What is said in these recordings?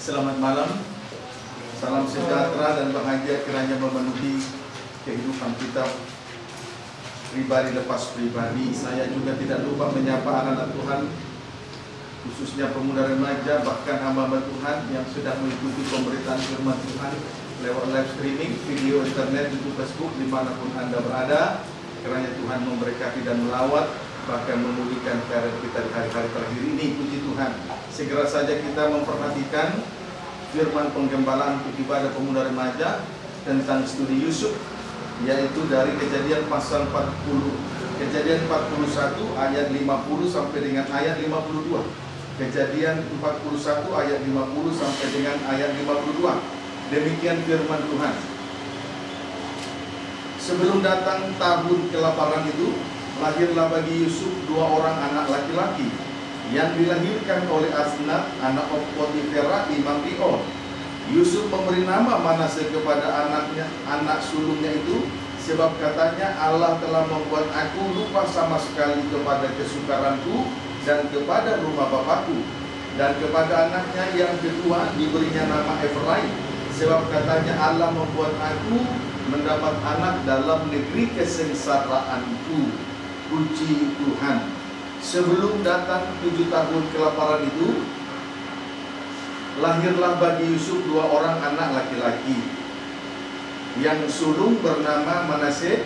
Selamat malam. Salam sejahtera dan bahagia kiranya memenuhi kehidupan kita pribadi lepas pribadi. Saya juga tidak lupa menyapa anak-anak Tuhan, khususnya pemuda remaja, bahkan hamba-hamba Tuhan yang sedang mengikuti pemberitaan firman Tuhan lewat live streaming, video internet, YouTube, Facebook, dimanapun Anda berada. Kiranya Tuhan memberkati dan melawat, bahkan memulihkan karir kita di hari-hari terakhir ini. Puji Tuhan. Segera saja kita memperhatikan firman penggembalaan untuk ibadah pemuda remaja tentang studi Yusuf, yaitu dari Kejadian pasal 40, Kejadian 41 ayat 50 sampai dengan ayat 52. Kejadian 41 ayat 50 sampai dengan ayat 52. Demikian firman Tuhan. Sebelum datang tahun kelaparan itu, lahirlah bagi Yusuf dua orang anak laki-laki yang dilahirkan oleh Asnat, anak Potifera, imam Pion. Yusuf memberi nama Manasye kepada anaknya, anak sulungnya itu, sebab katanya, Allah telah membuat aku lupa sama sekali kepada kesukaranku dan kepada rumah bapakku. Dan kepada anaknya yang kedua diberinya nama Efraim, sebab katanya, Allah membuat aku mendapat anak dalam negeri kesengsaraanku. Puji Tuhan. Sebelum datang 7 tahun kelaparan itu, lahirlah bagi Yusuf dua orang anak laki-laki. Yang sulung bernama Manasye,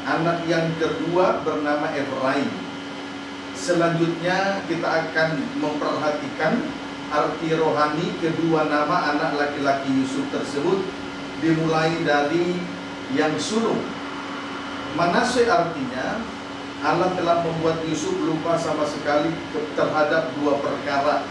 anak yang kedua bernama Efraim. Selanjutnya kita akan memperhatikan arti rohani kedua nama anak laki-laki Yusuf tersebut, dimulai dari yang sulung. Manasye artinya Allah telah membuat Yusuf lupa sama sekali terhadap dua perkara.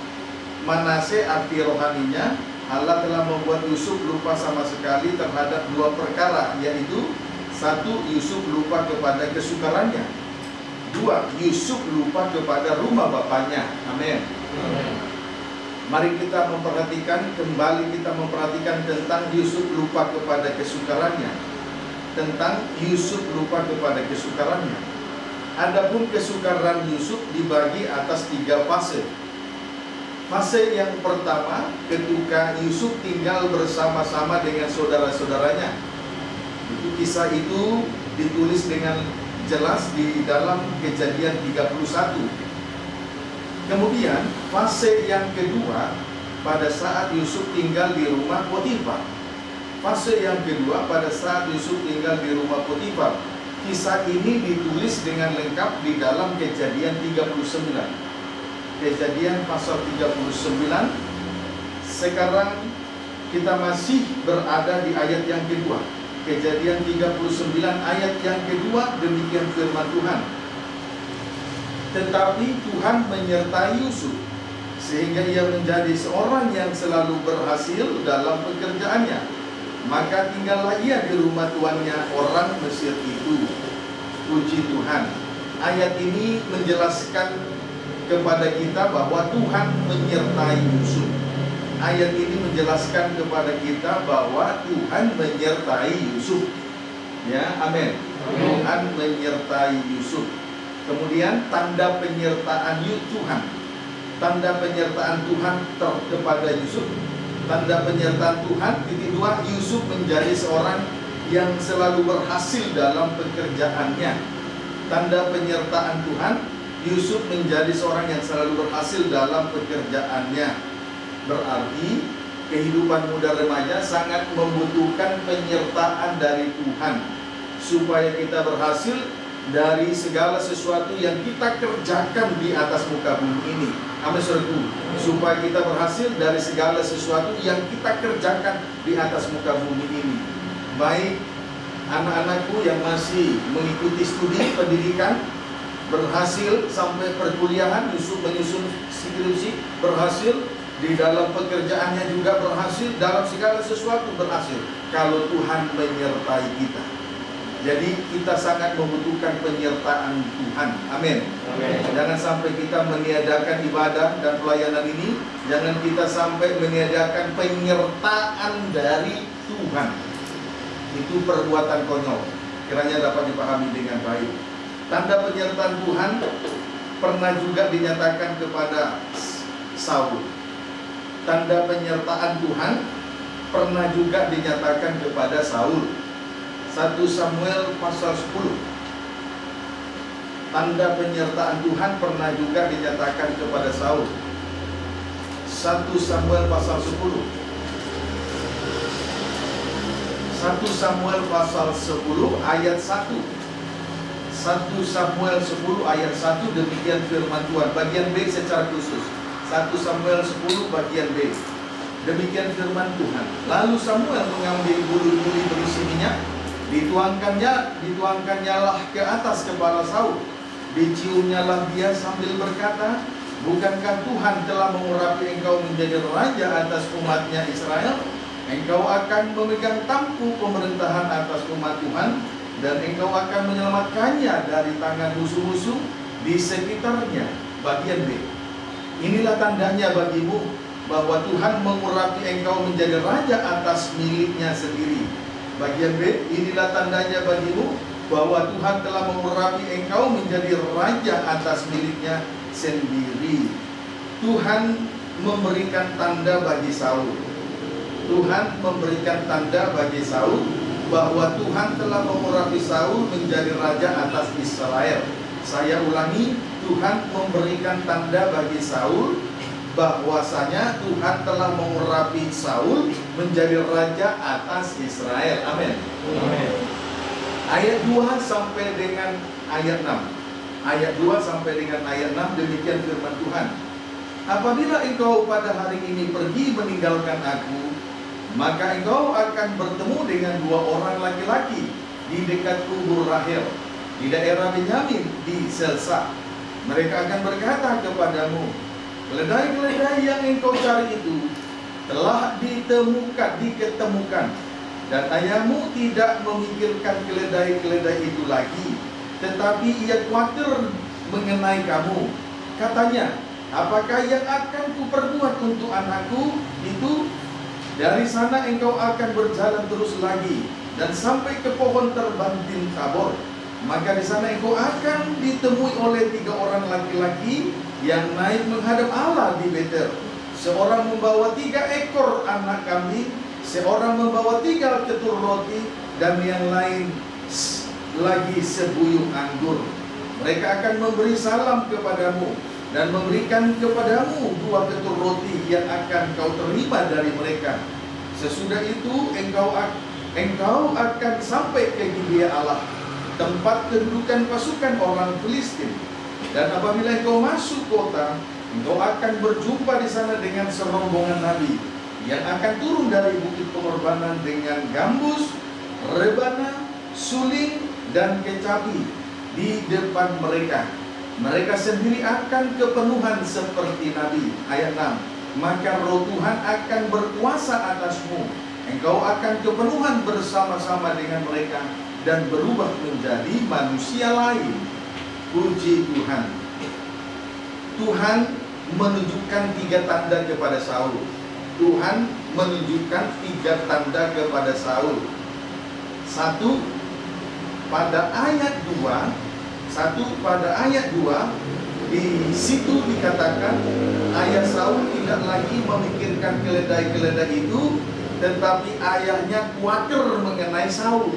Manasye arti rohaninya, Allah telah membuat Yusuf lupa sama sekali terhadap dua perkara, yaitu satu, Yusuf lupa kepada kesukarannya. Dua, Yusuf lupa kepada rumah bapaknya. Amin. Mari kita memperhatikan, kembali kita memperhatikan tentang Yusuf lupa kepada kesukarannya. Tentang Yusuf lupa kepada kesukarannya. Adapun kesukaran Yusuf dibagi atas 3 fase. Fase yang pertama, ketika Yusuf tinggal bersama-sama dengan saudara-saudaranya. Kisah itu ditulis dengan jelas di dalam Kejadian 31. Kemudian fase yang kedua, pada saat Yusuf tinggal di rumah Potifar. Fase yang kedua, pada saat Yusuf tinggal di rumah Potifar. Kisah ini ditulis dengan lengkap di dalam Kejadian 39. Kejadian pasal 39. Sekarang kita masih berada di ayat yang kedua. Kejadian 39 ayat yang kedua, demikian firman Tuhan. Tetapi Tuhan menyertai Yusuf, sehingga ia menjadi seorang yang selalu berhasil dalam pekerjaannya. Maka tinggallah ia di rumah tuannya orang Mesir itu. Puji Tuhan. Ayat ini menjelaskan kepada kita bahwa Tuhan menyertai Yusuf. Ayat ini menjelaskan kepada kita bahwa Tuhan menyertai Yusuf. Ya, amin. Tuhan menyertai Yusuf. Kemudian tanda penyertaan Tuhan. Tanda penyertaan Tuhan kepada Yusuf. Tanda penyertaan Tuhan, titik 2, Yusuf menjadi seorang yang selalu berhasil dalam pekerjaannya. Tanda penyertaan Tuhan, Yusuf menjadi seorang yang selalu berhasil dalam pekerjaannya. Berarti kehidupan muda remaja sangat membutuhkan penyertaan dari Tuhan, supaya kita berhasil dari segala sesuatu yang kita kerjakan di atas muka bumi ini. Amin, saudaraku. Supaya kita berhasil dari segala sesuatu yang kita kerjakan di atas muka bumi ini. Baik anak-anakku yang masih mengikuti studi pendidikan, berhasil sampai perkuliahan, Yusuf menyusun skripsi, berhasil di dalam pekerjaannya juga berhasil, dalam segala sesuatu berhasil, kalau Tuhan menyertai kita. Jadi kita sangat membutuhkan penyertaan Tuhan. Amin. Jangan sampai kita meniadakan ibadah dan pelayanan ini. Jangan kita sampai meniadakan penyertaan dari Tuhan. Itu perbuatan konyol. Kiranya dapat dipahami dengan baik. Tanda penyertaan Tuhan pernah juga dinyatakan kepada Saul. tanda penyertaan Tuhan pernah juga dinyatakan kepada Saul. 1 Samuel pasal 10. Tanda penyertaan Tuhan pernah juga dinyatakan kepada Saul. 1 Samuel pasal 10. 1 Samuel pasal 10 ayat 1. 1 Samuel 10 ayat 1, demikian firman Tuhan. Bagian B secara khusus. 1 Samuel 10 bagian B. Demikian firman Tuhan. Lalu Samuel mengambil bulu-bulu berisi minyak, dituangkannyalah ke atas kepala Saul. Diciumnyalah dia sambil berkata, bukankah Tuhan telah mengurapi engkau menjadi raja atas umatnya Israel? Engkau akan memegang tampuk pemerintahan atas umat Tuhan, dan engkau akan menyelamatkannya dari tangan musuh-musuh di sekitarnya. Bagian B. Inilah tandanya bagimu bahwa Tuhan mengurapi engkau menjadi raja atas miliknya sendiri. Bagian B. Inilah tandanya bagimu bahwa Tuhan telah mengurapi engkau menjadi raja atas miliknya sendiri. Tuhan memberikan tanda bagi Saul. Tuhan memberikan tanda bagi Saul bahwa Tuhan telah mengurapi Saul menjadi raja atas Israel. Saya ulangi, Tuhan memberikan tanda bagi Saul bahwasanya Tuhan telah mengurapi Saul menjadi raja atas Israel. Amin. Amin. Ayat 2 sampai dengan ayat 6. Ayat 2 sampai dengan ayat 6, demikian firman Tuhan. Apabila engkau pada hari ini pergi meninggalkan aku, maka engkau akan bertemu dengan 2 orang laki-laki di dekat kubur Rahel di daerah Benyamin di Selsa. Mereka akan berkata kepadamu, keledai-keledai yang engkau cari itu telah diketemukan, dan ayahmu tidak memikirkan keledai-keledai itu lagi, tetapi ia khawatir mengenai kamu. Katanya, apakah yang akan kuperbuat untuk anakku itu? Dari sana engkau akan berjalan terus lagi dan sampai ke pohon terbantin Tabor. Maka di sana engkau akan ditemui oleh 3 orang laki-laki yang naik menghadap Allah di Betel. Seorang membawa 3 ekor anak kambing, seorang membawa 3 ketur roti, dan yang lain lagi sebuyung anggur. Mereka akan memberi salam kepadamu dan memberikan kepadamu 2 ketur roti yang akan kau terima dari mereka. Sesudah itu engkau akan sampai ke Gibea Allah, tempat kedudukan pasukan orang Filistin. Dan apabila engkau masuk kota, engkau akan berjumpa di sana dengan serombongan nabi yang akan turun dari bukit pengorbanan dengan gambus, rebana, suling, dan kecapi di depan mereka. Mereka sendiri akan kepenuhan seperti nabi. Ayat 6. Maka roh Tuhan akan berkuasa atasmu. Engkau akan kepenuhan bersama-sama dengan mereka dan berubah menjadi manusia lain. Puji Tuhan. Tuhan menunjukkan 3 tanda kepada Saul. Tuhan menunjukkan 3 tanda kepada Saul. 1 pada ayat 2. Di situ dikatakan ayah Saul tidak lagi memikirkan keledai-keledai itu, tetapi ayahnya khawatir mengenai Saul.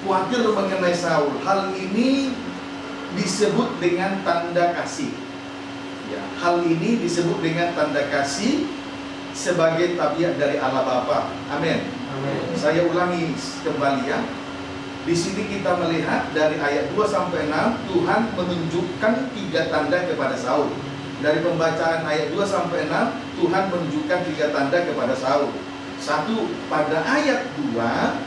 Khawatir mengenai Saul. Hal ini disebut dengan tanda kasih. Ya, hal ini disebut dengan tanda kasih sebagai tabiat dari Allah Bapa. Amin. Amin. Saya ulangi kembali ya. Di sini kita melihat dari ayat 2 sampai 6 Tuhan menunjukkan 3 tanda kepada Saul. Dari pembacaan ayat 2 sampai 6 Tuhan menunjukkan 3 tanda kepada Saul. 1 pada ayat 2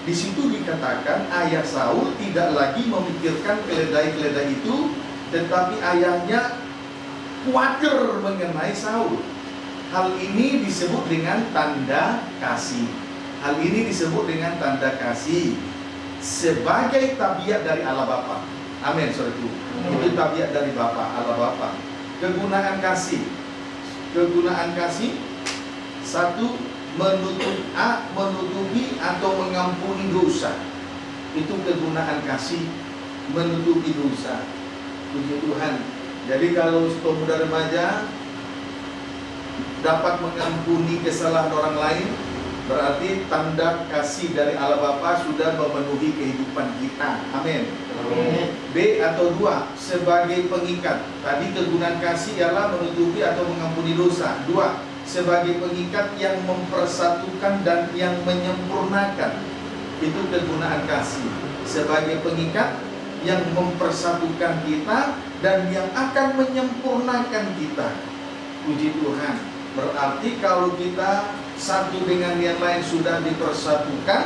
di situ dikatakan ayah Saul tidak lagi memikirkan keledai-keledai itu, tetapi ayahnya khawatir mengenai Saul. Hal ini disebut dengan tanda kasih. Hal ini disebut dengan tanda kasih sebagai tabiat dari Allah Bapa. Amin, saudaraku. Itu tabiat dari Bapa, Allah Bapa. Kegunaan kasih. Kegunaan kasih 1 menutupi atau mengampuni dosa. Itu kegunaan kasih, menutupi dosa. Puji Tuhan. Jadi kalau pemuda remaja dapat mengampuni kesalahan orang lain, berarti tanda kasih dari Allah Bapa sudah memenuhi kehidupan kita. Amin. B atau 2, sebagai pengikat. Tadi kegunaan kasih ialah menutupi atau mengampuni dosa. 2, sebagai pengikat yang mempersatukan dan yang menyempurnakan. Itu kegunaan kasih. Sebagai pengikat yang mempersatukan kita dan yang akan menyempurnakan kita. Puji Tuhan. Berarti kalau kita satu dengan yang lain sudah dipersatukan,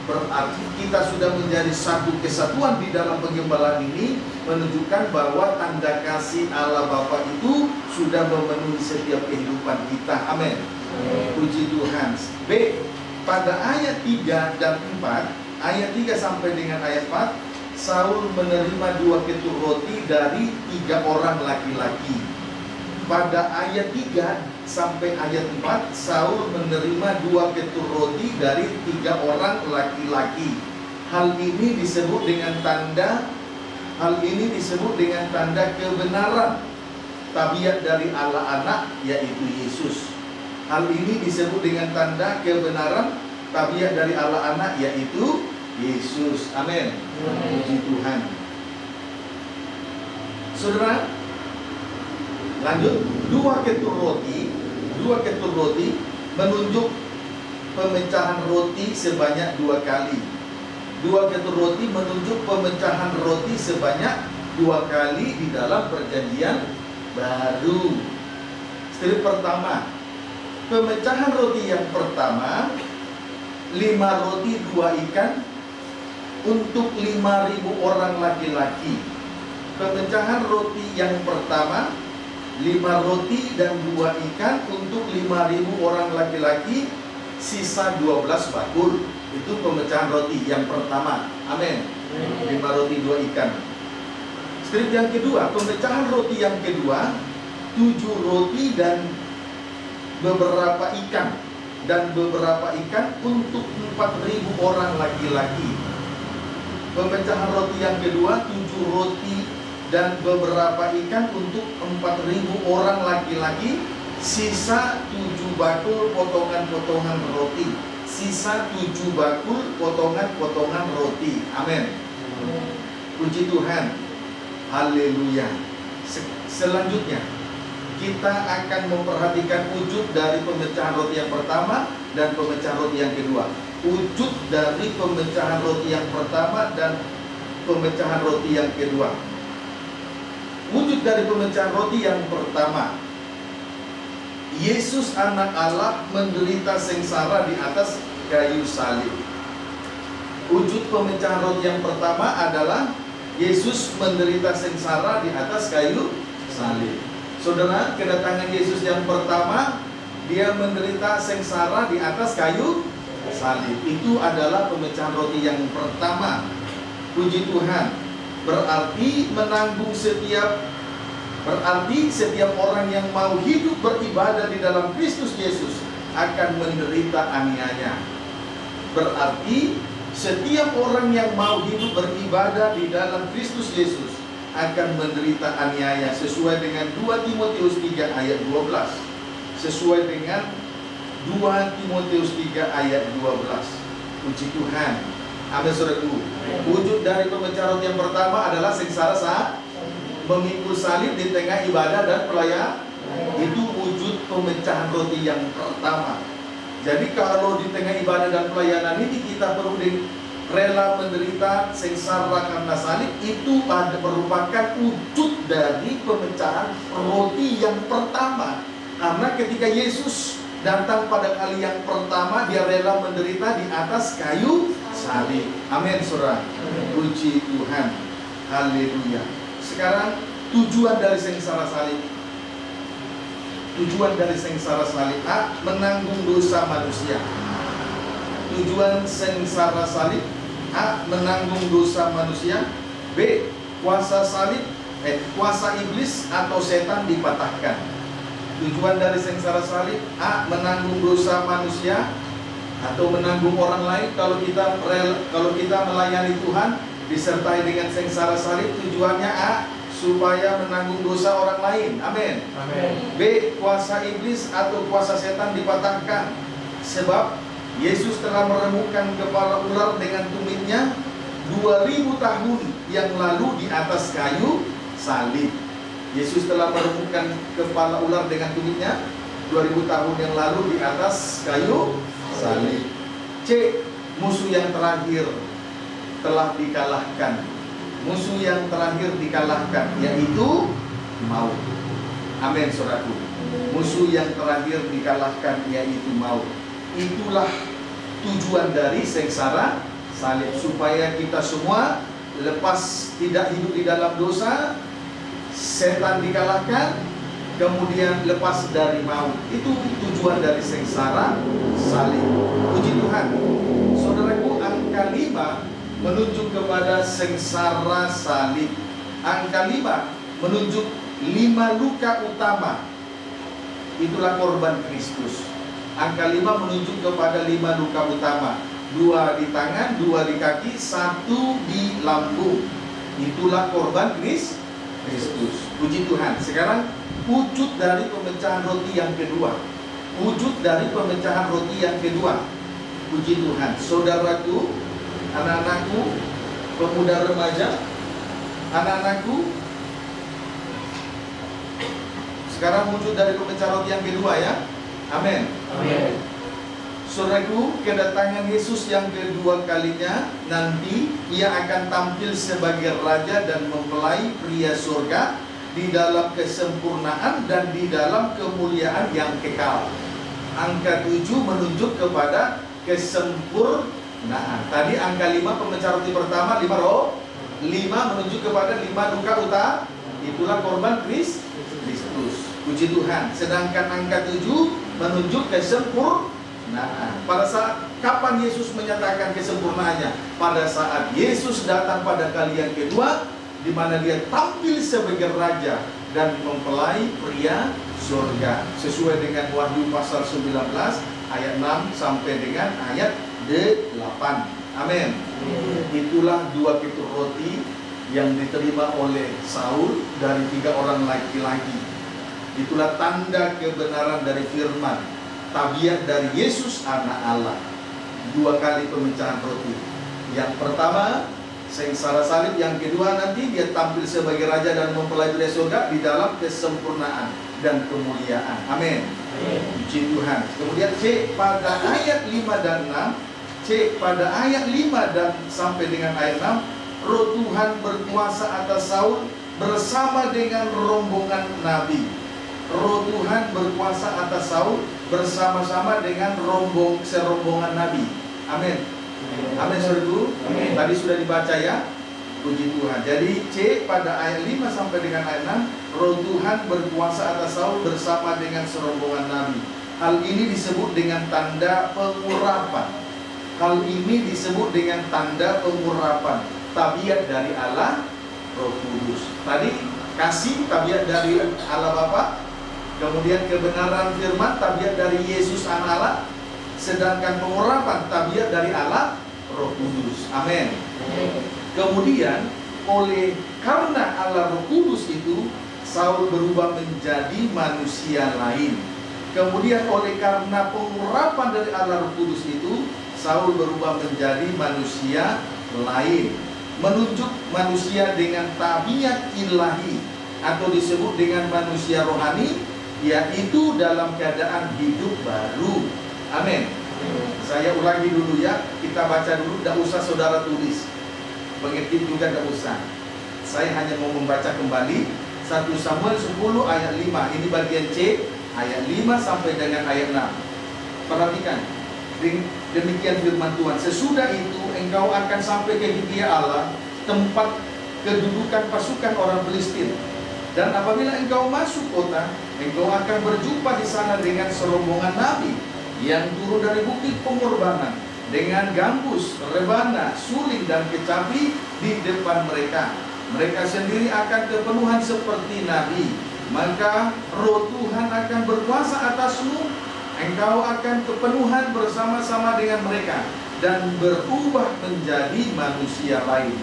berarti kita sudah menjadi satu kesatuan di dalam penggembalaan ini, menunjukkan bahwa tanda kasih Allah Bapa itu sudah memenuhi setiap kehidupan kita. Amin. Puji Tuhan. B, pada ayat 3 dan 4, ayat 3 sampai dengan ayat 4, Saul menerima 2 ketur roti dari 3 orang laki-laki. Pada ayat 3 sampai ayat 4, Saul menerima 2 ketur roti dari 3 orang laki-laki. Hal ini disebut dengan tanda kebenaran tabiat dari Allah Anak, yaitu Yesus. Hal ini disebut dengan tanda kebenaran tabiat dari Allah Anak, yaitu Yesus. Amin. Puji Tuhan. Saudara, lanjut. 2 ketur roti menunjuk pemecahan roti sebanyak 2 kali. 2 ketur roti menunjuk pemecahan roti sebanyak 2 kali di dalam perjanjian baru. Step pertama, pemecahan roti yang pertama, 5 roti 2 ikan untuk 5.000 orang laki-laki. Pemecahan roti yang pertama, 5 roti dan 2 ikan untuk 5.000 orang laki-laki, sisa 12 bakul. Itu pemecahan roti yang pertama. Amin. 5 roti 2 ikan. Strip yang kedua, pemecahan roti yang kedua, 7 roti dan beberapa ikan. Dan beberapa ikan untuk 4.000 orang laki-laki. Pemecahan roti yang kedua, 7 roti dan beberapa ikan untuk 4.000 orang laki-laki, sisa 7 bakul potongan-potongan roti. Sisa 7 bakul potongan-potongan roti. Amin. Puji Tuhan. Haleluya. Selanjutnya, kita akan memperhatikan wujud dari pemecahan roti yang pertama dan pemecahan roti yang kedua. Wujud dari pemecahan roti yang pertama dan pemecahan roti yang kedua. Wujud dari pemecahan roti yang pertama, Yesus anak Allah menderita sengsara di atas kayu salib. Wujud pemecahan roti yang pertama adalah Yesus menderita sengsara di atas kayu salib. Saudara, kedatangan Yesus yang pertama, dia menderita sengsara di atas kayu salib. Itu adalah pemecahan roti yang pertama. Puji Tuhan. Berarti setiap orang yang mau hidup beribadah di dalam Kristus Yesus akan menderita aniaya. Berarti setiap orang yang mau hidup beribadah di dalam Kristus Yesus akan menderita aniaya, sesuai dengan 2 Timotius 3 ayat 12. Sesuai dengan 2 Timotius 3 ayat 12. Puji Tuhan. Amin, saudaraku. Wujud dari pemecahan roti yang pertama adalah sengsara saat memikul salib di tengah ibadah dan pelayanan. Itu wujud pemecahan roti yang pertama. Jadi kalau di tengah ibadah dan pelayanan ini kita perlu rela menderita sengsara karena salib, itu merupakan wujud dari pemecahan roti yang pertama. Karena ketika Yesus datang pada kali yang pertama, dia rela menderita di atas kayu salib. Amin, saudara. Puji Tuhan. Haleluya. Sekarang tujuan dari sengsara salib. Tujuan dari sengsara salib, A, menanggung dosa manusia. Tujuan sengsara salib, A, menanggung dosa manusia. B, kuasa salib, kuasa iblis atau setan dipatahkan. Tujuan dari sengsara salib, A, menanggung dosa manusia atau menanggung orang lain. Kalau kita melayani Tuhan disertai dengan sengsara salib, tujuannya A, supaya menanggung dosa orang lain. Amin. Amin. B. Kuasa iblis atau kuasa setan dipatahkan, sebab Yesus telah meremukkan kepala ular dengan tumitnya 2000 tahun yang lalu di atas kayu salib. Yesus telah meremukkan kepala ular dengan tumitnya 2000 tahun yang lalu di atas kayu salib. C. Musuh yang terakhir telah dikalahkan. Musuh yang terakhir dikalahkan, yaitu maut. Amin, saudaraku. Musuh yang terakhir dikalahkan, yaitu maut. Itulah tujuan dari sengsara salib, supaya kita semua lepas tidak hidup di dalam dosa, setan dikalahkan, kemudian lepas dari maut. Itu tujuan dari sengsara salib. Puji Tuhan. Saudaraku, angka 5 menunjuk kepada sengsara salib. Angka 5 menunjuk 5 luka utama. Itulah korban Kristus. Angka 5 menunjuk kepada 5 luka utama. 2 di tangan, 2 di kaki, 1 di lambung. Itulah korban Kristus. Puji Tuhan. Sekarang wujud dari pemecahan roti yang kedua. Wujud dari pemecahan roti yang kedua. Puji Tuhan. Saudaraku, anak-anakku, pemuda remaja, anak-anakku, sekarang wujud dari pemecahan roti yang kedua ya. Amin. Amin. Saudaraku, kedatangan Yesus yang kedua kalinya nanti ia akan tampil sebagai raja dan mempelai pria surga di dalam kesempurnaan dan di dalam kemuliaan yang kekal. Angka 7 menunjuk kepada kesempurnaan. Tadi angka 5 pemecah roti pertama 5 roh, 5 menunjuk kepada 5 luka utama. Itulah korban Kristus. Puji Tuhan. Sedangkan angka 7 menunjuk kesempurnaan. Pada saat kapan Yesus menyatakan kesempurnaannya? Pada saat Yesus datang pada kali yang kedua, di mana dia tampil sebagai raja dan mempelai pria surga, sesuai dengan Wahyu pasal 19 ayat 6 sampai dengan ayat 8. Amin. Itulah 2 pitur roti yang diterima oleh Saul dari 3 orang laki-laki. Itulah tanda kebenaran dari firman, tabiat dari Yesus anak Allah. 2 kali pemecahan roti. Yang pertama sengsara salib, yang kedua nanti dia tampil sebagai raja dan mempelai pria surga di dalam kesempurnaan dan kemuliaan. Amin. Puji Tuhan. Kemudian C pada ayat 5 dan 6. C pada ayat 5 dan sampai dengan ayat 6, Roh Tuhan berkuasa atas Saul bersama dengan rombongan nabi. Roh Tuhan berkuasa atas Saul bersama-sama dengan serombongan nabi. Amin. Amin, saudaraku. Tadi sudah dibaca ya. Puji Tuhan. Jadi C pada ayat 5 sampai dengan ayat 6, Roh Tuhan berkuasa atas Saul bersama dengan serombongan nabi. Hal ini disebut dengan tanda pengurapan. Hal ini disebut dengan tanda pengurapan. Tabiat dari Allah Roh Kudus. Tadi kasih tabiat dari Allah Bapa. Kemudian kebenaran firman tabiat dari Yesus anak Allah. Sedangkan pengurapan tabiat dari Allah Roh Kudus. Amin. Kemudian karena Allah Roh Kudus itu, Saul berubah menjadi manusia lain. Kemudian karena pengurapan dari Allah Roh Kudus itu, Saul berubah menjadi manusia lain, menunjuk manusia dengan tabiat ilahi atau disebut dengan manusia rohani, yaitu dalam keadaan hidup baru. Amin. Saya ulangi dulu ya, kita baca dulu, tidak usah saudara tulis, pengertian juga tidak usah. Saya hanya mau membaca kembali 1 Samuel 10 ayat 5. Ini bagian C, ayat 5 sampai dengan ayat 6. Perhatikan, demikian firman Tuhan. Sesudah itu engkau akan sampai ke Gibeah Allah, tempat kedudukan pasukan orang Filistin. Dan apabila engkau masuk kota, engkau akan berjumpa di sana dengan serombongan nabi yang turun dari bukit pengorbanan dengan gambus, rebana, suling dan kecapi di depan mereka. Mereka sendiri akan kepenuhan seperti nabi. Maka Roh Tuhan akan berkuasa atasmu. Engkau akan kepenuhan bersama-sama dengan mereka dan berubah menjadi manusia lain.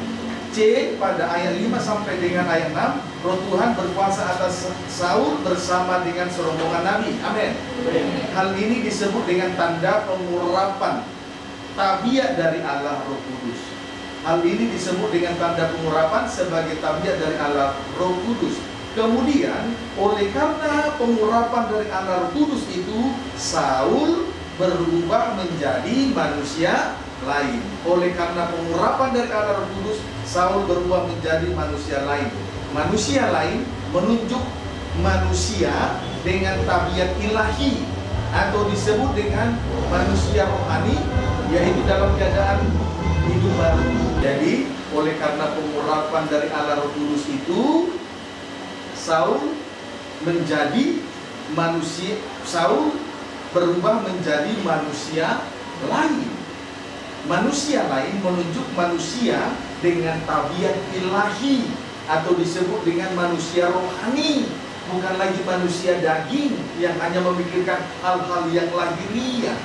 C pada ayat 5 sampai dengan ayat 6, Roh Tuhan berkuasa atas Saul bersama dengan serombongan nabi. Amin. Hal ini disebut dengan tanda pengurapan tabiat dari Allah Roh Kudus. Hal ini disebut dengan tanda pengurapan sebagai tabiat dari Allah Roh Kudus. Kemudian oleh karena pengurapan dari Allah Roh Kudus itu, Saul berubah menjadi manusia lain. Oleh karena pengurapan dari Allah Roh Kudus, Saul berubah menjadi manusia lain. Manusia lain menunjuk manusia dengan tabiat ilahi atau disebut dengan manusia rohani, yaitu dalam keadaan hidup baru. Jadi oleh karena pengurapan dari Allah Roh Kudus itu, Saul berubah menjadi manusia lain. Manusia lain menunjuk manusia dengan tabiat ilahi atau disebut dengan manusia rohani, bukan lagi manusia daging yang hanya memikirkan hal-hal yang lahiriah.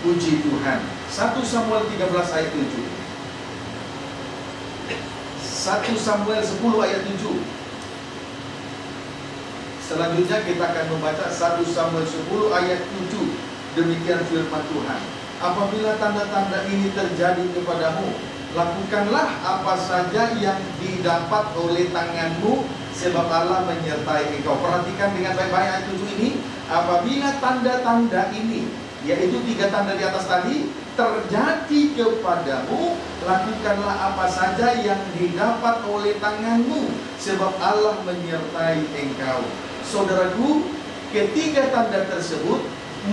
Puji Tuhan. 1 Samuel 13 ayat 7. 1 Samuel 10 ayat 7. Selanjutnya kita akan membaca 1 Samuel 10 ayat 7. Demikian firman Tuhan. Apabila tanda-tanda ini terjadi kepadamu, lakukanlah apa saja yang didapat oleh tanganmu, sebab Allah menyertai engkau. Perhatikan dengan baik-baik ayat 7 ini. Apabila tanda-tanda ini, yaitu 3 tanda di atas tadi, terjadi kepadamu, lakukanlah apa saja yang didapat oleh tanganmu, sebab Allah menyertai engkau. Saudaraku, ketiga tanda tersebut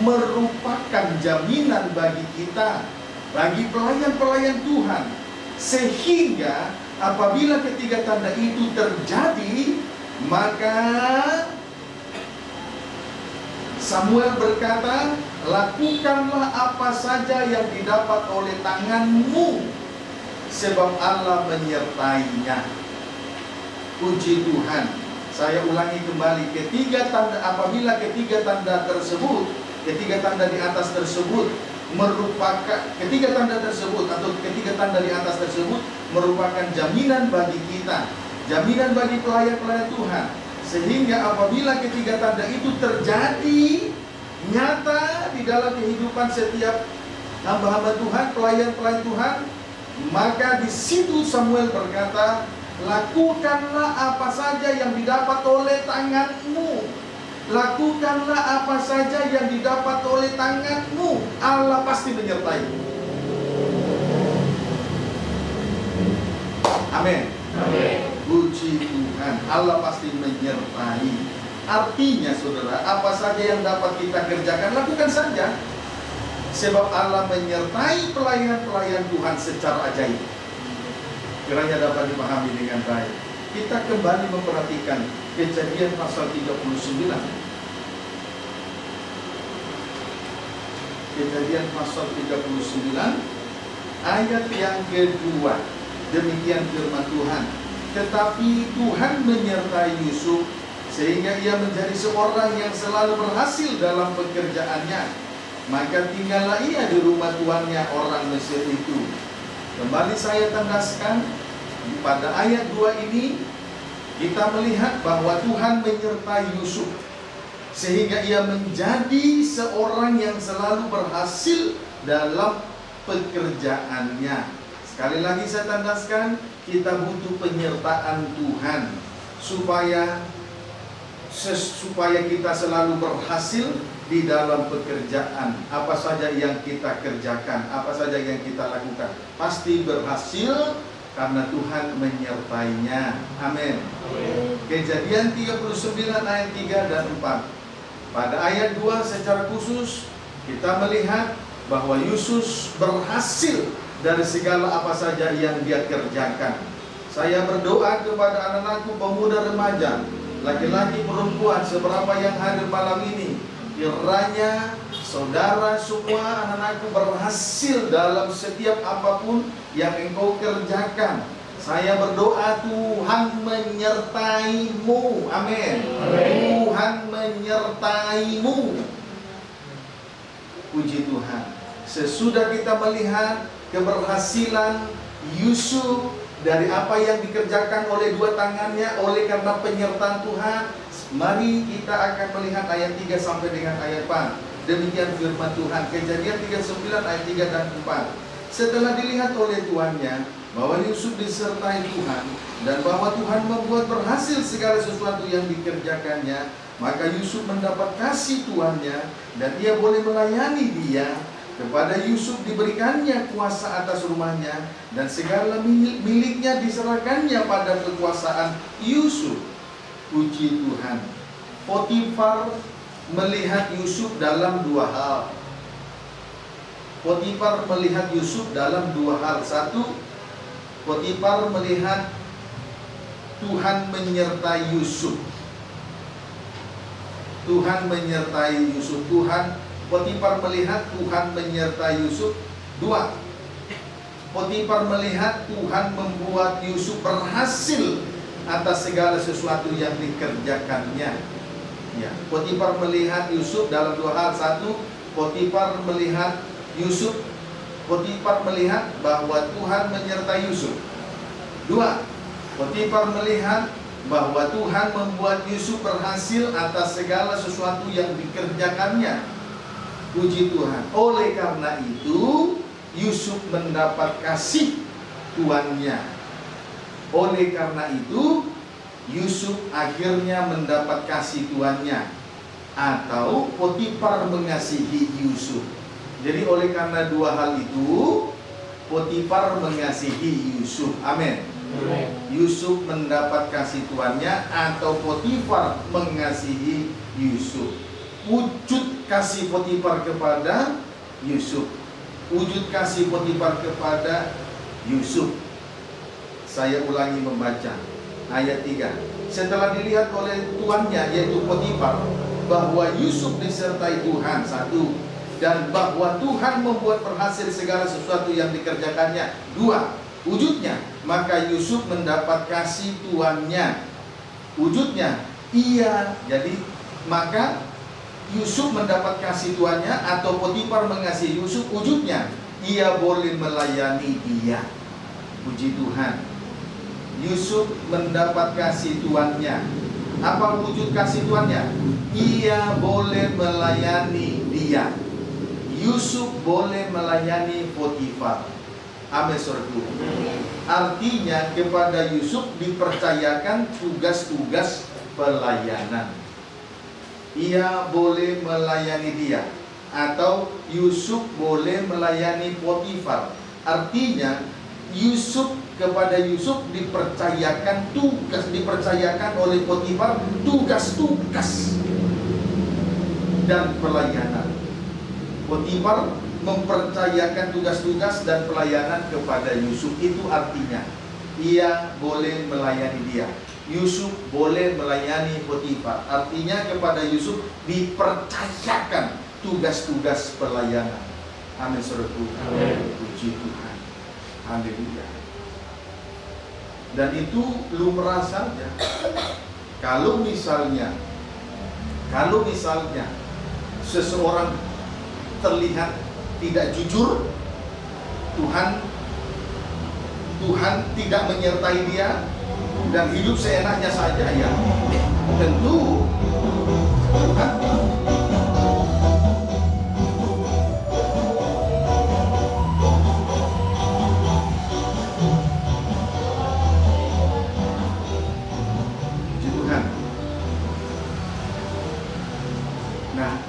merupakan jaminan bagi kita, bagi pelayan-pelayan Tuhan, sehingga apabila ketiga tanda itu terjadi, maka Samuel berkata, lakukanlah apa saja yang didapat oleh tanganmu, sebab Allah menyertainya. Puji Tuhan. Saya ulangi kembali, ketiga tanda, apabila ketiga tanda tersebut, ketiga tanda di atas tersebut merupakan, ketiga tanda tersebut atau ketiga tanda di atas tersebut merupakan jaminan bagi kita, jaminan bagi pelayan-pelayan Tuhan, sehingga apabila ketiga tanda itu terjadi nyata di dalam kehidupan setiap hamba-hamba Tuhan, pelayan-pelayan Tuhan, maka di situ Samuel berkata, lakukanlah apa saja yang didapat oleh tanganmu. Lakukanlah apa saja yang didapat oleh tanganmu. Allah pasti menyertai. Amin. Amin. Puji Tuhan. Allah pasti menyertai. Artinya saudara, apa saja yang dapat kita kerjakan, lakukan saja. Sebab Allah menyertai pelayan-pelayan Tuhan secara ajaib. Kiranya dapat dipahami dengan baik. Kita kembali memperhatikan Kejadian pasal 39. Kejadian pasal 39 ayat yang kedua. Demikian firman Tuhan. Tetapi Tuhan menyertai Yusuf sehingga ia menjadi seorang yang selalu berhasil dalam pekerjaannya. Maka tinggallah ia di rumah tuannya orang Mesir itu. Kembali saya tandaskan, pada ayat 2 ini kita melihat bahwa Tuhan menyertai Yusuf sehingga ia menjadi seorang yang selalu berhasil dalam pekerjaannya. Sekali lagi saya tandaskan, kita butuh penyertaan Tuhan supaya kita selalu berhasil di dalam pekerjaan. Apa saja yang kita kerjakan, apa saja yang kita lakukan, pasti berhasil karena Tuhan menyertainya. Amin. Kejadian 39 ayat 3 dan 4. Pada ayat 2 secara khusus kita melihat bahwa Yusuf berhasil dari segala apa saja yang dia kerjakan. Saya berdoa kepada anak-anakku pemuda remaja, laki-laki perempuan, seberapa yang hadir malam ini, kiranya saudara semua anak-anakku berhasil dalam setiap apapun yang engkau kerjakan. Saya berdoa Tuhan menyertaimu. Amin. Tuhan menyertaimu. Puji Tuhan. Sesudah kita melihat keberhasilan Yusuf dari apa yang dikerjakan oleh dua tangannya, oleh karena penyertaan Tuhan. Mari kita akan melihat ayat 3 sampai dengan ayat 4. Demikian firman Tuhan, Kejadian 39 ayat 3 dan 4. Setelah dilihat oleh tuannya bahwa Yusuf disertai Tuhan dan bahwa Tuhan membuat berhasil segala sesuatu yang dikerjakannya, maka Yusuf mendapat kasih tuannya dan ia boleh melayani dia. Kepada Yusuf diberikannya kuasa atas rumahnya dan segala miliknya diserahkannya pada kekuasaan Yusuf. Puji Tuhan. Potifar melihat Yusuf dalam dua hal. Potifar melihat Yusuf dalam dua hal. Satu, Potifar melihat Tuhan menyertai Yusuf. Tuhan menyertai Yusuf. Potifar melihat Tuhan menyertai Yusuf. Dua, Potifar melihat Tuhan membuat Yusuf berhasil atas segala sesuatu yang dikerjakannya. Ya, Potifar melihat Yusuf dalam dua hal. Satu, Potifar melihat Yusuf. Potifar melihat bahwa Tuhan menyertai Yusuf. Dua, Potifar melihat bahwa Tuhan membuat Yusuf berhasil atas segala sesuatu yang dikerjakannya. Puji Tuhan. Oleh karena itu Yusuf mendapat kasih tuannya. Oleh karena itu Yusuf akhirnya mendapat kasih tuannya, atau Potifar mengasihi Yusuf. Jadi oleh karena dua hal itu Potifar mengasihi Yusuf. Amin. Yusuf mendapat kasih tuannya atau Potifar mengasihi Yusuf. Wujud kasih Potifar kepada Yusuf. Wujud kasih Potifar kepada Yusuf. Saya ulangi membaca ayat 3. Setelah dilihat oleh tuannya yaitu Potifar bahwa Yusuf disertai Tuhan, satu, dan bahwa Tuhan membuat berhasil segala sesuatu yang dikerjakannya, dua, wujudnya, maka Yusuf mendapat kasih tuannya. Wujudnya, maka Yusuf mendapat kasih tuannya atau Potifar mengasihi Yusuf. Wujudnya, ia boleh melayani dia. Puji Tuhan. Yusuf mendapat kasih tuannya. Apa wujud kasih tuannya? Ia boleh melayani dia. Yusuf boleh melayani Potifar. Amin, saudaraku. Artinya kepada Yusuf dipercayakan tugas-tugas pelayanan. Ia boleh melayani dia, atau Yusuf boleh melayani Potifar. Artinya kepada Yusuf dipercayakan oleh Potifar tugas-tugas dan pelayanan. Potifar mempercayakan tugas-tugas dan pelayanan kepada Yusuf. Itu artinya ia boleh melayani dia. Yusuf boleh melayani Potifar. Artinya kepada Yusuf dipercayakan tugas-tugas pelayanan. Amin, saudaraku. Puji Tuhan. Haleluya. Dan itu lumrah saja. Kalau misalnya seseorang terlihat tidak jujur, Tuhan tidak menyertai dia dan hidup seenaknya saja, ya tentu Tuhan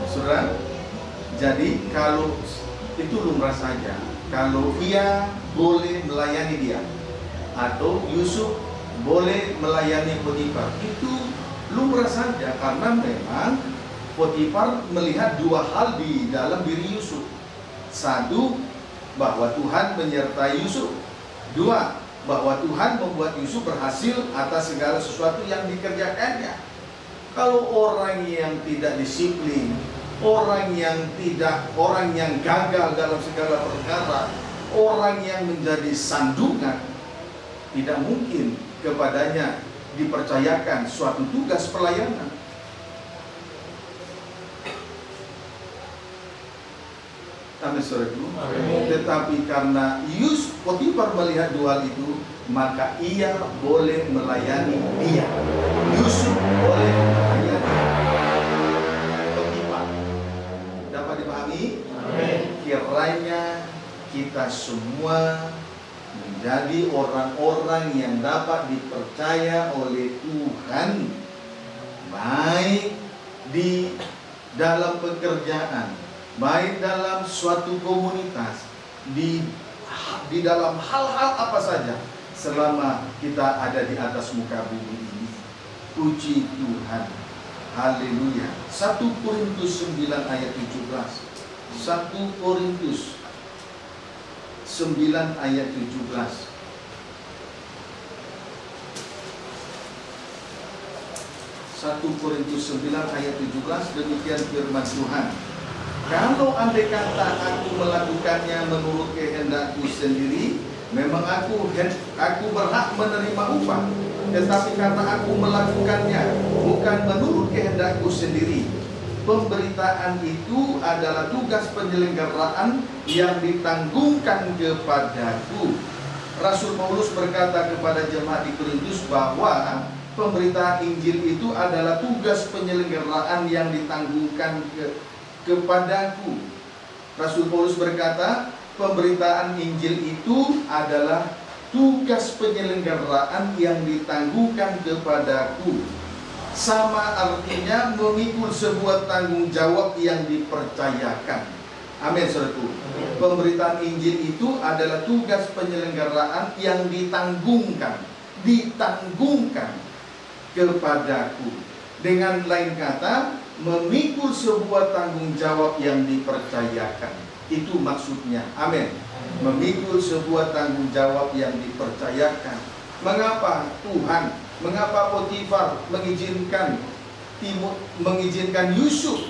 saudara. Jadi kalau itu lumrah saja, kalau ia boleh melayani dia atau Yusuf boleh melayani Potifar, itu lumrah saja, karena memang Potifar melihat dua hal di dalam diri Yusuf. Satu, bahwa Tuhan menyertai Yusuf. Dua, bahwa Tuhan membuat Yusuf berhasil atas segala sesuatu yang dikerjakannya. Kalau orang yang tidak disiplin, orang yang gagal dalam segala perkara, orang yang menjadi sandungan, tidak mungkin kepadanya dipercayakan suatu tugas pelayanan. Amin, saudaraku. Amin. Tetapi karena Potifar melihat dua hal itu, maka ia boleh melayani dia. Yusuf boleh melayani Potifar. Dapat dipahami? Amin. Kiranya kita semua menjadi orang-orang yang dapat dipercaya oleh Tuhan, baik di dalam pekerjaan, baik dalam suatu komunitas, di dalam hal-hal apa saja, selama kita ada di atas muka bumi ini. Puji Tuhan. Haleluya. 1 Korintus 9 ayat 17. 1 Korintus 9 ayat 17. 1 Korintus 9 ayat 17, demikian firman Tuhan. Kalau andai kata aku melakukannya menurut kehendakku sendiri, memang aku berhak menerima upah. Tetapi karena aku melakukannya bukan menurut kehendakku sendiri, pemberitaan itu adalah tugas penyelenggaraan yang ditanggungkan kepadaku. Rasul Paulus berkata kepada jemaat di Korintus bahwa pemberitaan Injil itu adalah tugas penyelenggaraan yang ditanggungkan kepadaku. Rasul Paulus berkata, pemberitaan Injil itu adalah tugas penyelenggaraan yang ditanggungkan kepadaku. Sama artinya memikul sebuah tanggung jawab yang dipercayakan. Amin, saudaraku. Pemberitaan Injil itu adalah tugas penyelenggaraan yang ditanggungan kepadaku. Dengan lain kata, memikul sebuah tanggung jawab yang dipercayakan. Itu maksudnya. Amin. Memikul sebuah tanggung jawab yang dipercayakan. Mengapa Potifar mengizinkan Yusuf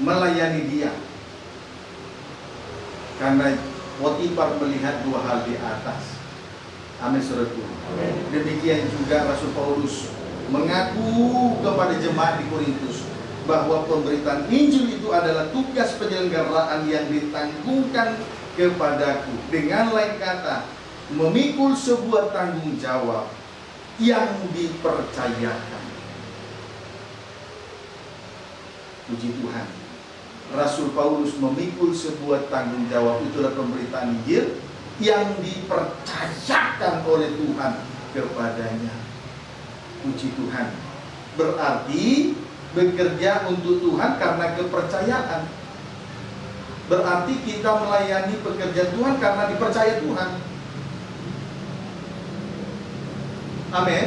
melayani dia? Karena Potifar melihat dua hal di atas. Amin, saudaraku. Demikian juga Rasul Paulus mengaku kepada jemaat di Korintus bahwa pemberitaan Injil itu adalah tugas penyelenggaraan yang ditanggungkan kepadaku. Dengan lain kata, memikul sebuah tanggung jawab yang dipercayakan. Puji Tuhan. Rasul Paulus memikul sebuah tanggung jawab, itulah pemberitaan Injil yang dipercayakan oleh Tuhan kepadanya. Puji Tuhan. Berarti bekerja untuk Tuhan karena kepercayaan. Berarti kita melayani pekerjaan Tuhan karena dipercaya Tuhan. Amin.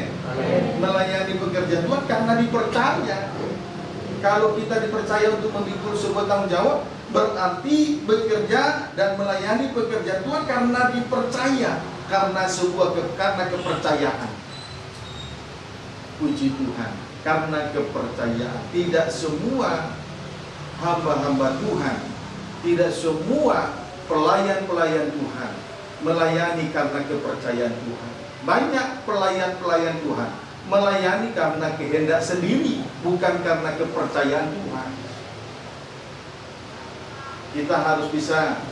Melayani pekerjaan Tuhan karena dipercaya. Kalau kita dipercaya untuk memikul sebuah tanggung jawab, berarti bekerja dan melayani pekerjaan Tuhan karena dipercaya, karena kepercayaan. Puji Tuhan. Karena kepercayaan. Tidak semua hamba-hamba Tuhan, tidak semua pelayan-pelayan Tuhan melayani karena kepercayaan Tuhan. Banyak pelayan-pelayan Tuhan melayani karena kehendak sendiri, bukan karena kepercayaan Tuhan. Kita harus bisa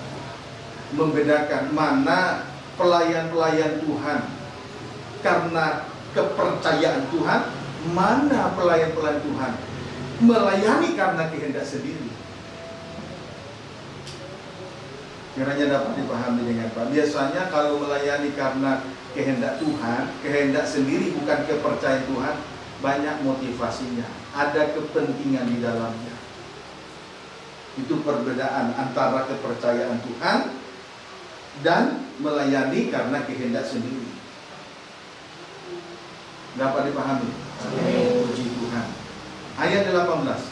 membedakan mana pelayan-pelayan Tuhan karena kepercayaan Tuhan, mana pelayan-pelayan Tuhan melayani karena kehendak sendiri. Kiranya dapat dipahami dengan Pak. Biasanya kalau melayani karena kehendak Tuhan, kehendak sendiri bukan kepercayaan Tuhan, banyak motivasinya, ada kepentingan di dalamnya. Itu perbedaan antara kepercayaan Tuhan dan melayani karena kehendak sendiri. Dapat dipahami? Puji Tuhan. Ayat 18.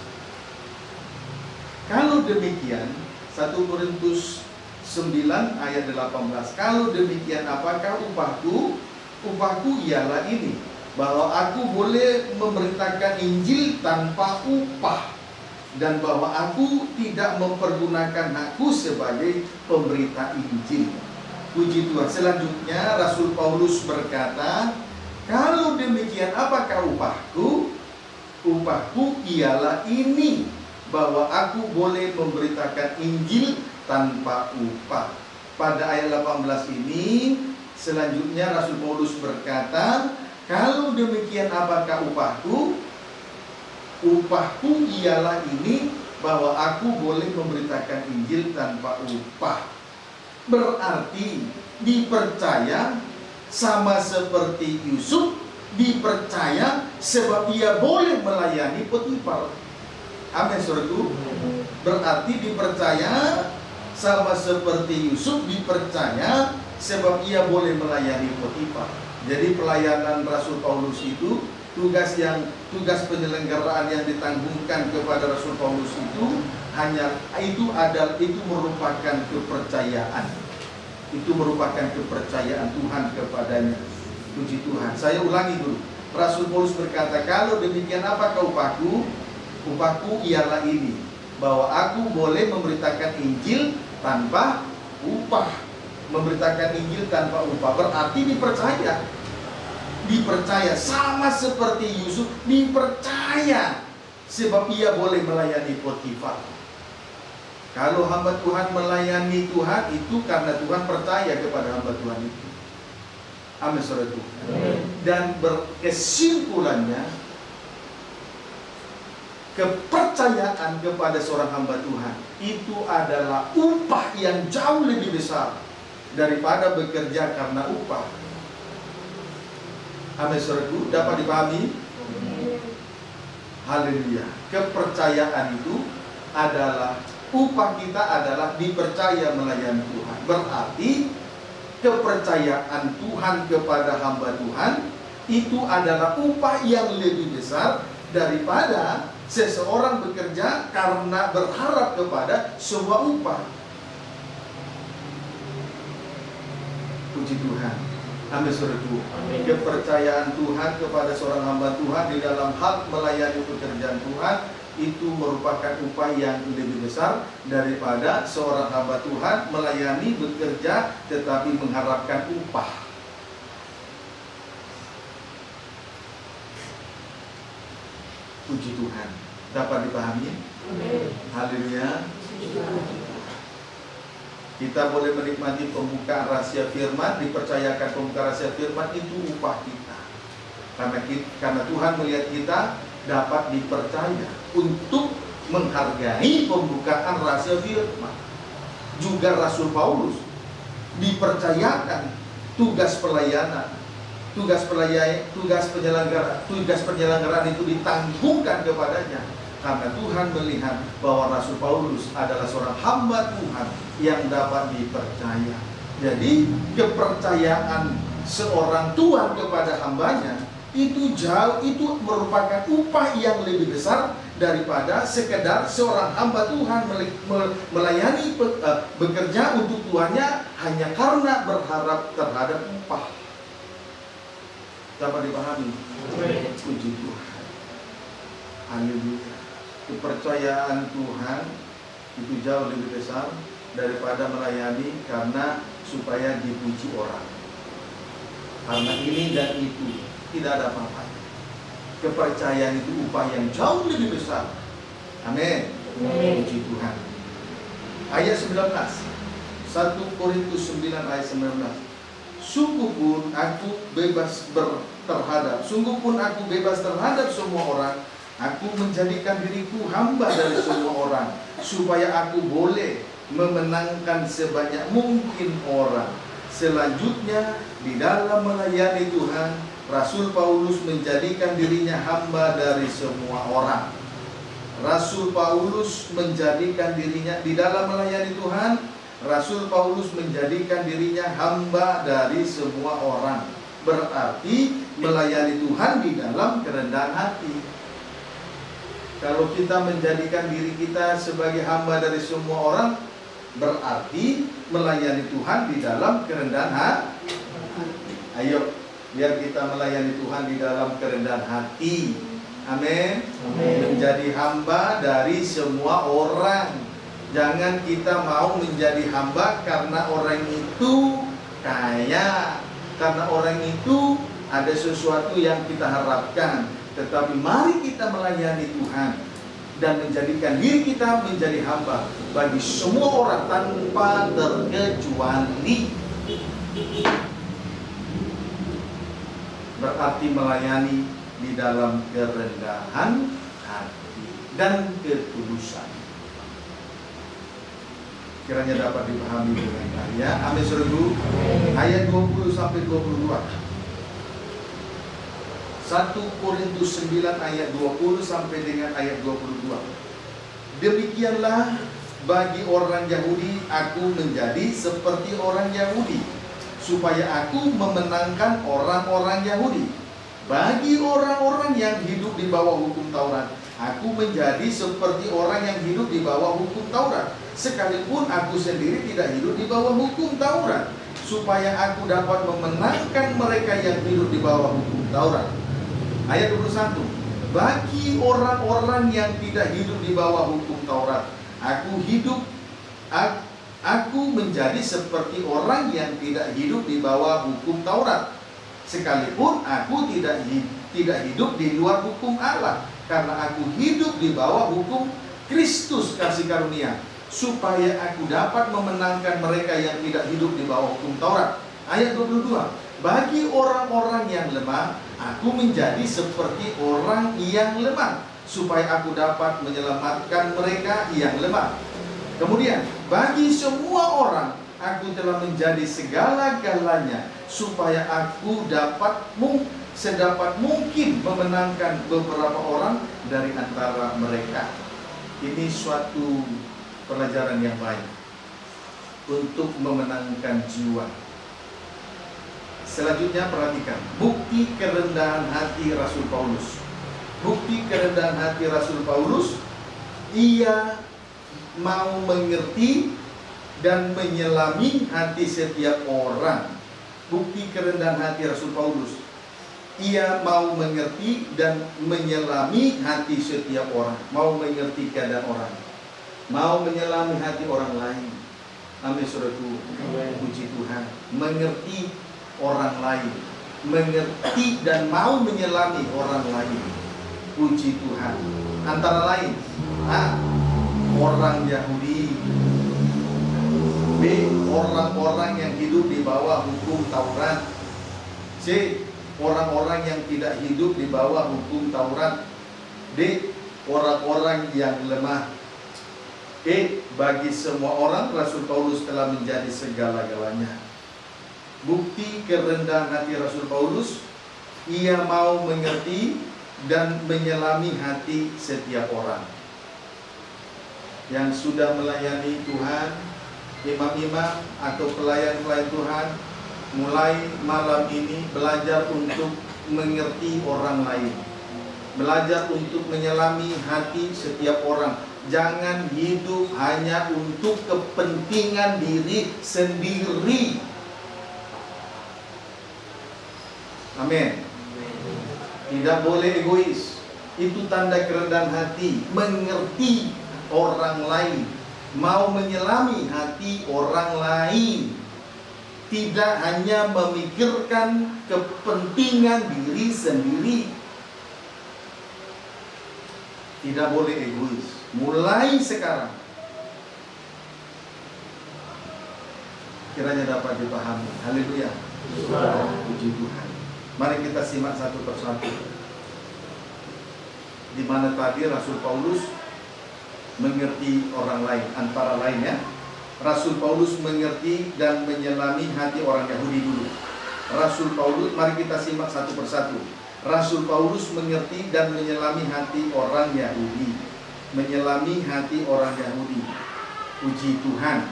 Kalau demikian, 1 Korintus 9 ayat 18. Kalau demikian, apakah upahku? Upahku ialah ini, bahwa aku boleh memberitakan Injil tanpa upah, dan bahwa aku tidak mempergunakan hakku sebagai pemberita Injil. Puji Tuhan. Selanjutnya Rasul Paulus berkata, kalau demikian apakah upahku? Upahku ialah ini, bahwa aku boleh memberitakan Injil tanpa upah. Pada ayat 18 ini selanjutnya Rasul Paulus berkata, kalau demikian apakah upahku? Upahku ialah ini, bahwa aku boleh memberitakan Injil tanpa upah. Berarti dipercaya sama seperti Yusuf, dipercaya sebab ia boleh melayani Potifar. Amin, saudaraku. Berarti dipercaya sama seperti Yusuf, dipercaya sebab ia boleh melayani Potifar. Jadi pelayanan Rasul Paulus itu, tugas penyelenggaraan yang ditanggungkan kepada Rasul Paulus itu itu merupakan kepercayaan. Itu merupakan kepercayaan Tuhan kepadanya. Puji Tuhan. Saya ulangi dulu. Rasul Paulus berkata, kalau demikian apakah upahku? Upahku ialah ini, bahwa aku boleh memberitakan Injil tanpa upah. Memberitakan Injil tanpa upah berarti dipercaya. Dipercaya sama seperti Yusuf, dipercaya sebab ia boleh melayani Potifar. Kalau hamba Tuhan melayani Tuhan, itu karena Tuhan percaya kepada hamba Tuhan itu. Amin, saudaraku. Dan berkesimpulannya, kepercayaan kepada seorang hamba Tuhan itu adalah upah yang jauh lebih besar daripada bekerja karena upah. Amin, saudaraku. Dapat dipahami? Haleluya. Kepercayaan itu adalah, upah kita adalah dipercaya melayani Tuhan. Berarti kepercayaan Tuhan kepada hamba Tuhan itu adalah upah yang lebih besar daripada seseorang bekerja karena berharap kepada sebuah upah. Puji Tuhan. Amin, saudaraku. Kepercayaan Tuhan kepada seorang hamba Tuhan di dalam hal melayani pekerjaan Tuhan itu merupakan upah yang lebih besar daripada seorang hamba Tuhan melayani, bekerja tetapi mengharapkan upah. Puji Tuhan. Dapat dipahami? Haleluya. Kita boleh menikmati pembukaan rahasia firman, dipercayakan pembukaan rahasia firman itu upah kita. Karena Tuhan melihat kita dapat dipercaya untuk menghargai pembukaan rahasia firman. Juga Rasul Paulus dipercayakan tugas pelayanan, tugas penyelenggaraan itu ditanggungkan kepadanya. Karena Tuhan melihat bahwa Rasul Paulus adalah seorang hamba Tuhan yang dapat dipercaya. Jadi kepercayaan seorang Tuhan kepada hambanya itu merupakan upah yang lebih besar daripada sekedar seorang hamba Tuhan melayani bekerja untuk Tuhannya hanya karena berharap terhadap upah. Dapat dipahami? Puji Tuhan. Haleluya. Kepercayaan Tuhan itu jauh lebih besar daripada melayani karena supaya dipuji orang. Karena ini dan itu tidak ada apa-apa. Kepercayaan itu upah yang jauh lebih besar. Amin. Puji Tuhan. Ayat 19. 1 Korintus 9 ayat 19. Sungguh pun aku bebas terhadap semua orang. Aku menjadikan diriku hamba dari semua orang, supaya aku boleh memenangkan sebanyak mungkin orang. Selanjutnya, di dalam melayani Tuhan, Rasul Paulus menjadikan dirinya hamba dari semua orang. Rasul Paulus menjadikan dirinya di dalam melayani Tuhan, Rasul Paulus menjadikan dirinya hamba dari semua orang. Berarti melayani Tuhan di dalam kerendahan hati. Kalau kita menjadikan diri kita sebagai hamba dari semua orang, berarti melayani Tuhan di dalam kerendahan hati. Ayo, biar kita melayani Tuhan di dalam kerendahan hati. Amin. Menjadi hamba dari semua orang. Jangan kita mau menjadi hamba karena orang itu kaya, karena orang itu ada sesuatu yang kita harapkan. Tetapi mari kita melayani Tuhan dan menjadikan diri kita menjadi hamba bagi semua orang tanpa terkecuali. Berarti melayani di dalam kerendahan hati dan ketulusan. Kiranya dapat dipahami dengan baik ya. Amin saudaraku. Ayat 20 sampai 22. 1 Korintus 9 ayat 20 sampai dengan ayat 22. Demikianlah bagi orang Yahudi aku menjadi seperti orang Yahudi, supaya aku memenangkan orang-orang Yahudi. Bagi orang-orang yang hidup di bawah hukum Taurat, aku menjadi seperti orang yang hidup di bawah hukum Taurat, sekalipun aku sendiri tidak hidup di bawah hukum Taurat, supaya aku dapat memenangkan mereka yang hidup di bawah hukum Taurat. Ayat 21. Bagi orang-orang yang tidak hidup di bawah hukum Taurat, aku menjadi seperti orang yang tidak hidup di bawah hukum Taurat, sekalipun aku tidak hidup di luar hukum Allah, karena aku hidup di bawah hukum Kristus kasih karunia, supaya aku dapat memenangkan mereka yang tidak hidup di bawah hukum Taurat. Ayat 22. Bagi orang-orang yang lemah, aku menjadi seperti orang yang lemah, supaya aku dapat menyelamatkan mereka yang lemah. Kemudian, bagi semua orang, aku telah menjadi segala-galanya, supaya aku dapat sedapat mungkin memenangkan beberapa orang dari antara mereka. Ini suatu pelajaran yang baik untuk memenangkan jiwa. Selanjutnya perhatikan bukti kerendahan hati Rasul Paulus. Bukti kerendahan hati Rasul Paulus, ia mau mengerti dan menyelami hati setiap orang. Bukti kerendahan hati Rasul Paulus, ia mau mengerti dan menyelami hati setiap orang. Mau mengerti keadaan orang, mau menyelami hati orang lain. Amin saudaraku. Puji Tuhan. Mengerti orang lain, mengerti dan mau menyelami orang lain. Puji Tuhan. Antara lain orang Yahudi, B. orang-orang yang hidup di bawah hukum Taurat, C. orang-orang yang tidak hidup di bawah hukum Taurat, D. orang-orang yang lemah, E. bagi semua orang Rasul Paulus telah menjadi segala-galanya. Bukti kerendahan hati Rasul Paulus, ia mau mengerti dan menyelami hati setiap orang. Yang sudah melayani Tuhan, imam-imam atau pelayan-pelayan Tuhan, mulai malam ini belajar untuk mengerti orang lain, belajar untuk menyelami hati setiap orang. Jangan hidup hanya untuk kepentingan diri sendiri. Amin. Tidak boleh egois. Itu tanda kerendahan hati. Mengerti orang lain, mau menyelami hati orang lain, tidak hanya memikirkan kepentingan diri sendiri. Tidak boleh egois. Mulai sekarang kiranya dapat dipahami. Haleluya. Puji Tuhan. Mari kita simak satu persatu. Di mana tadi Rasul Paulus mengerti orang lain, antara lainnya Rasul Paulus mengerti dan menyelami hati orang Yahudi dulu. Rasul Paulus, mari kita simak satu persatu. Rasul Paulus mengerti dan menyelami hati orang Yahudi. Menyelami hati orang Yahudi. Puji Tuhan.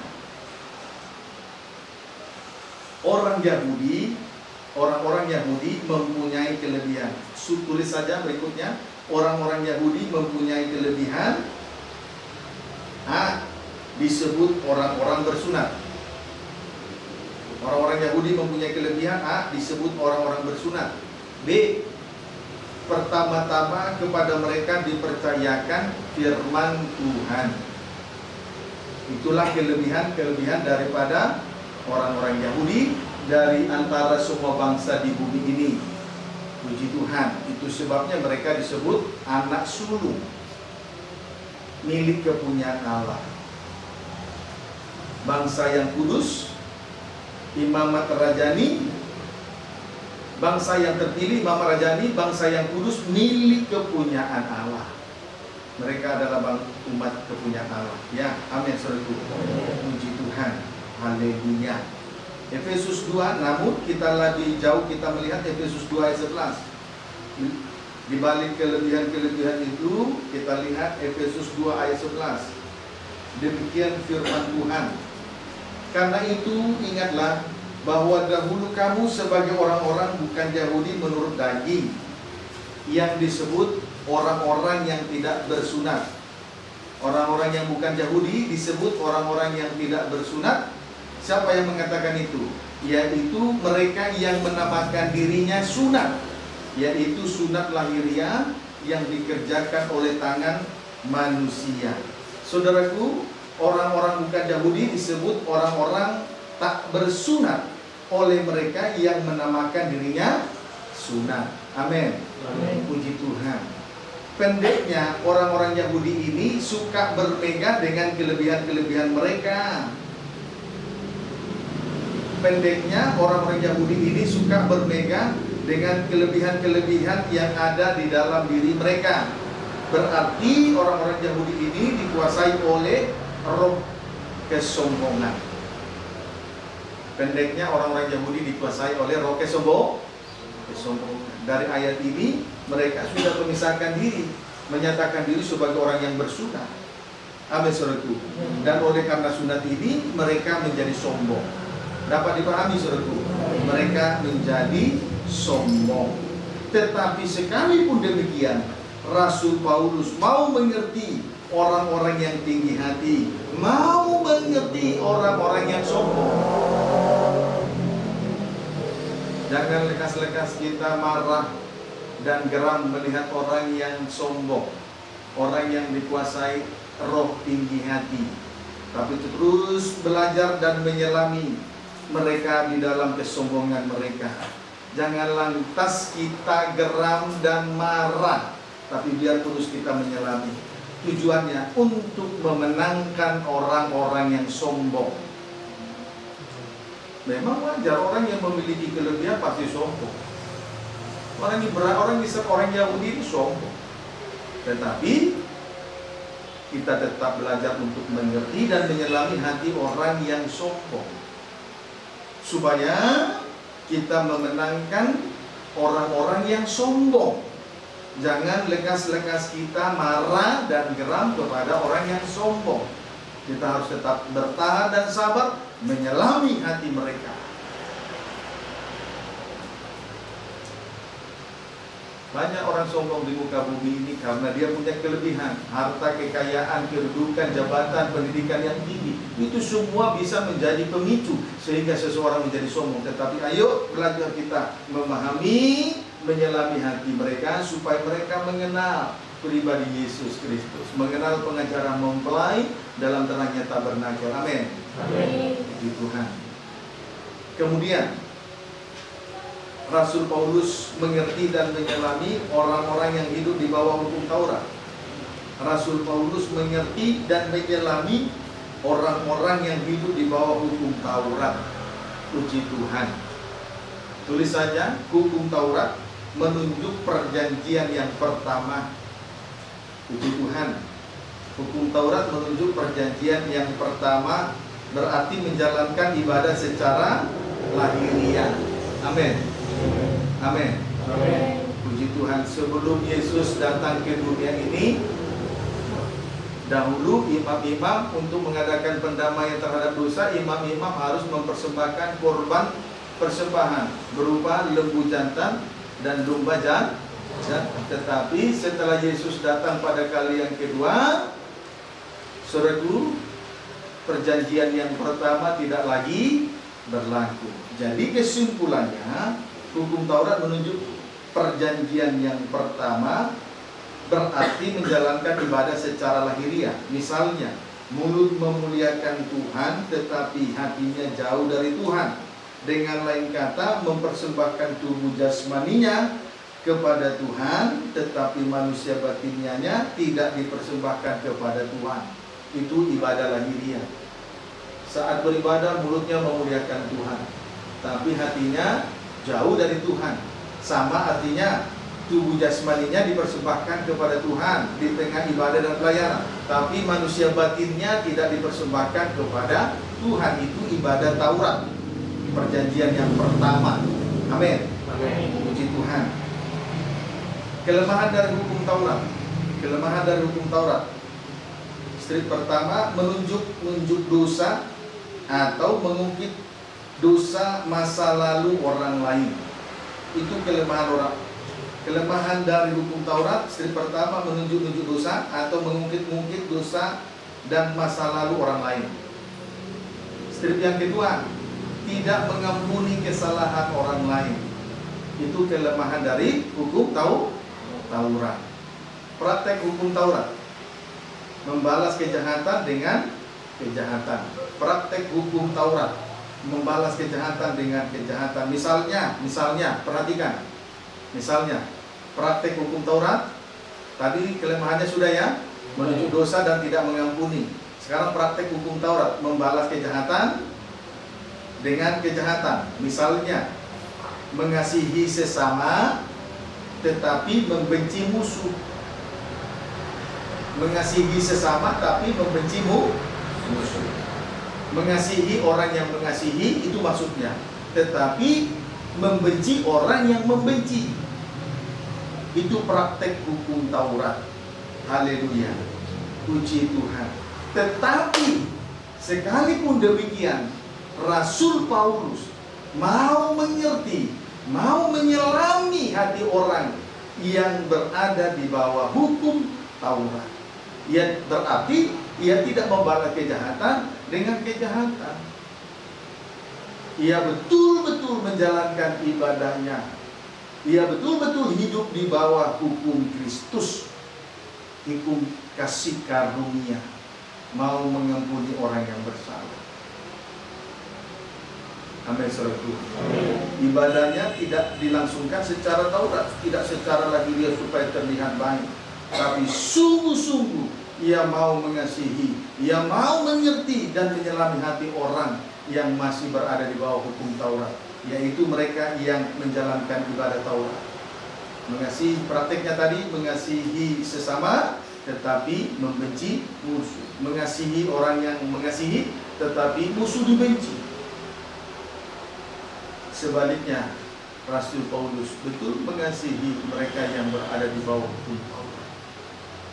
Orang-orang Yahudi mempunyai kelebihan. Tulis saja berikutnya. Orang-orang Yahudi mempunyai kelebihan. Disebut orang-orang bersunat. Orang-orang Yahudi mempunyai kelebihan. Disebut orang-orang bersunat. B. Pertama-tama kepada mereka dipercayakan firman Tuhan. Itulah kelebihan-kelebihan daripada orang-orang Yahudi dari antara semua bangsa di bumi ini. Puji Tuhan. Itu sebabnya mereka disebut anak sulung. milik kepunyaan Allah. Bangsa yang kudus, imamat rajani, bangsa yang terpilih, imamat rajani, bangsa yang kudus, milik kepunyaan Allah. Mereka adalah umat kepunyaan Allah. Ya, amin, saudaraku. Puji Tuhan. Haleluya. Efesus 2, namun kita lebih jauh kita melihat Efesus 2 ayat 11. Di balik kelebihan-kelebihan itu, kita lihat Efesus 2 ayat 11. Demikian firman Tuhan. Karena itu ingatlah bahwa dahulu kamu sebagai orang-orang bukan Yahudi menurut daging, yang disebut orang-orang yang tidak bersunat. Orang-orang yang bukan Yahudi disebut orang-orang yang tidak bersunat. Siapa yang mengatakan itu? Yaitu mereka yang menamakan dirinya sunat, yaitu sunat lahiriah yang dikerjakan oleh tangan manusia. Saudaraku, orang-orang bukan Yahudi disebut orang-orang tak bersunat oleh mereka yang menamakan dirinya sunat. Amin. Puji Tuhan. Pendeknya, orang-orang Yahudi ini suka bermegah dengan kelebihan-kelebihan mereka. Pendeknya, orang-orang Yahudi ini suka bermegah dengan kelebihan-kelebihan yang ada di dalam diri mereka. Berarti orang-orang Yahudi ini dikuasai oleh roh kesombongan. Pendeknya, orang-orang Yahudi dikuasai oleh roh kesombongan. Dari ayat ini mereka sudah memisahkan diri, menyatakan diri sebagai orang yang bersunat. Amin, saudaraku. Dan oleh karena sunat ini mereka menjadi sombong. Dapat dipahami, saudaraku? Mereka menjadi sombong. Tetapi sekalipun demikian, Rasul Paulus mau mengerti orang-orang yang tinggi hati, mau mengerti orang-orang yang sombong. Jangan lekas-lekas kita marah dan geram melihat orang yang sombong, orang yang dikuasai roh tinggi hati. Tapi terus belajar dan menyelami mereka di dalam kesombongan mereka. Jangan lantas kita geram dan marah, tapi biar terus kita menyelami. Tujuannya untuk memenangkan orang-orang yang sombong. Memang wajar orang yang memiliki kelebihan pasti sombong. Orang Yahudi itu sombong. Tetapi kita tetap belajar untuk mengerti dan menyelami hati orang yang sombong, supaya kita memenangkan orang-orang yang sombong. Jangan lekas-lekas kita marah dan geram kepada orang yang sombong. Kita harus tetap bertahan dan sabar menyelami hati mereka. Banyak orang sombong di muka bumi ini karena dia punya kelebihan, harta, kekayaan, kedudukan, jabatan, pendidikan yang tinggi. Itu semua bisa menjadi pemicu sehingga seseorang menjadi sombong. Tetapi ayo belajar kita memahami, menyelami hati mereka supaya mereka mengenal pribadi Yesus Kristus, mengenal pengajaran mempelai dalam terangnya tabernakel. Amin. Amin. Puji Tuhan. Kemudian Rasul Paulus mengerti dan menyelami orang-orang yang hidup di bawah hukum Taurat. Rasul Paulus mengerti dan menyelami orang-orang yang hidup di bawah hukum Taurat. Puji Tuhan. Tulis saja, hukum Taurat menunjuk perjanjian yang pertama. Puji Tuhan. Hukum Taurat menunjuk perjanjian yang pertama, berarti menjalankan ibadah secara lahiriah. Amin. Amin. Puji Tuhan. Sebelum Yesus datang ke dunia ini, dahulu imam-imam untuk mengadakan pendamaian terhadap dosa, imam-imam harus mempersembahkan korban persembahan berupa lembu jantan dan domba jantan. Tetapi setelah Yesus datang pada kali yang kedua, saudaraku, perjanjian yang pertama tidak lagi berlaku. Jadi kesimpulannya, hukum Taurat menunjuk perjanjian yang pertama berarti menjalankan ibadah secara lahiriah. Misalnya, mulut memuliakan Tuhan tetapi hatinya jauh dari Tuhan. Dengan lain kata, mempersembahkan tubuh jasmaninya kepada Tuhan, tetapi manusia batinnya tidak dipersembahkan kepada Tuhan. Itu ibadah lahiriah. Saat beribadah mulutnya memuliakan Tuhan, tapi hatinya jauh dari Tuhan. Sama artinya tubuh jasmaninya dipersembahkan kepada Tuhan di tengah ibadah dan pelayanan, tapi manusia batinnya tidak dipersembahkan kepada Tuhan. Itu ibadah Taurat, perjanjian yang pertama. Amin. Puji Tuhan. Kelemahan dari hukum Taurat. Kelemahan dari hukum Taurat. Strip pertama, menunjuk dosa atau mengungkit dosa masa lalu orang lain. Itu kelemahan orang. Kelemahan dari hukum Taurat. Strip pertama, menunjuk dosa atau mengungkit dosa dan masa lalu orang lain. Strip yang kedua, tidak mengampuni kesalahan orang lain. Itu kelemahan dari hukum Taurat. Praktek hukum Taurat, membalas kejahatan dengan kejahatan. Praktek hukum Taurat, membalas kejahatan dengan kejahatan. Misalnya, perhatikan. Misalnya, praktek hukum Taurat, tadi kelemahannya sudah ya, menunjuk dosa dan tidak mengampuni. Sekarang praktek hukum Taurat, membalas kejahatan dengan kejahatan. Misalnya, mengasihi sesama tetapi membenci musuh. Mengasihi sesama tapi membenci musuh. Mengasihi orang yang mengasihi, itu maksudnya. Tetapi membenci orang yang membenci. Itu praktek hukum Taurat. Haleluya. Puji Tuhan. Tetapi sekalipun demikian, Rasul Paulus mau mengerti, mau menyelami hati orang yang berada di bawah hukum Taurat. Ya, berarti ia tidak membalas kejahatan dengan kejahatan. Ia betul-betul menjalankan ibadahnya. Ia betul-betul hidup di bawah hukum Kristus, hukum kasih karunia, mau mengampuni orang yang bersalah. Amin, saudaraku. Ibadahnya tidak dilangsungkan secara Taurat, tidak secara lahiriah supaya terlihat baik, tapi sungguh-sungguh ia mau mengasihi, ia mau mengerti dan menyelami hati orang yang masih berada di bawah hukum Taurat, yaitu mereka yang menjalankan ibadah Taurat. Mengasihi, prakteknya tadi mengasihi sesama tetapi membenci musuh. Mengasihi orang yang mengasihi tetapi musuh dibenci. Sebaliknya, Rasul Paulus betul mengasihi mereka yang berada di bawah hukum Taurat.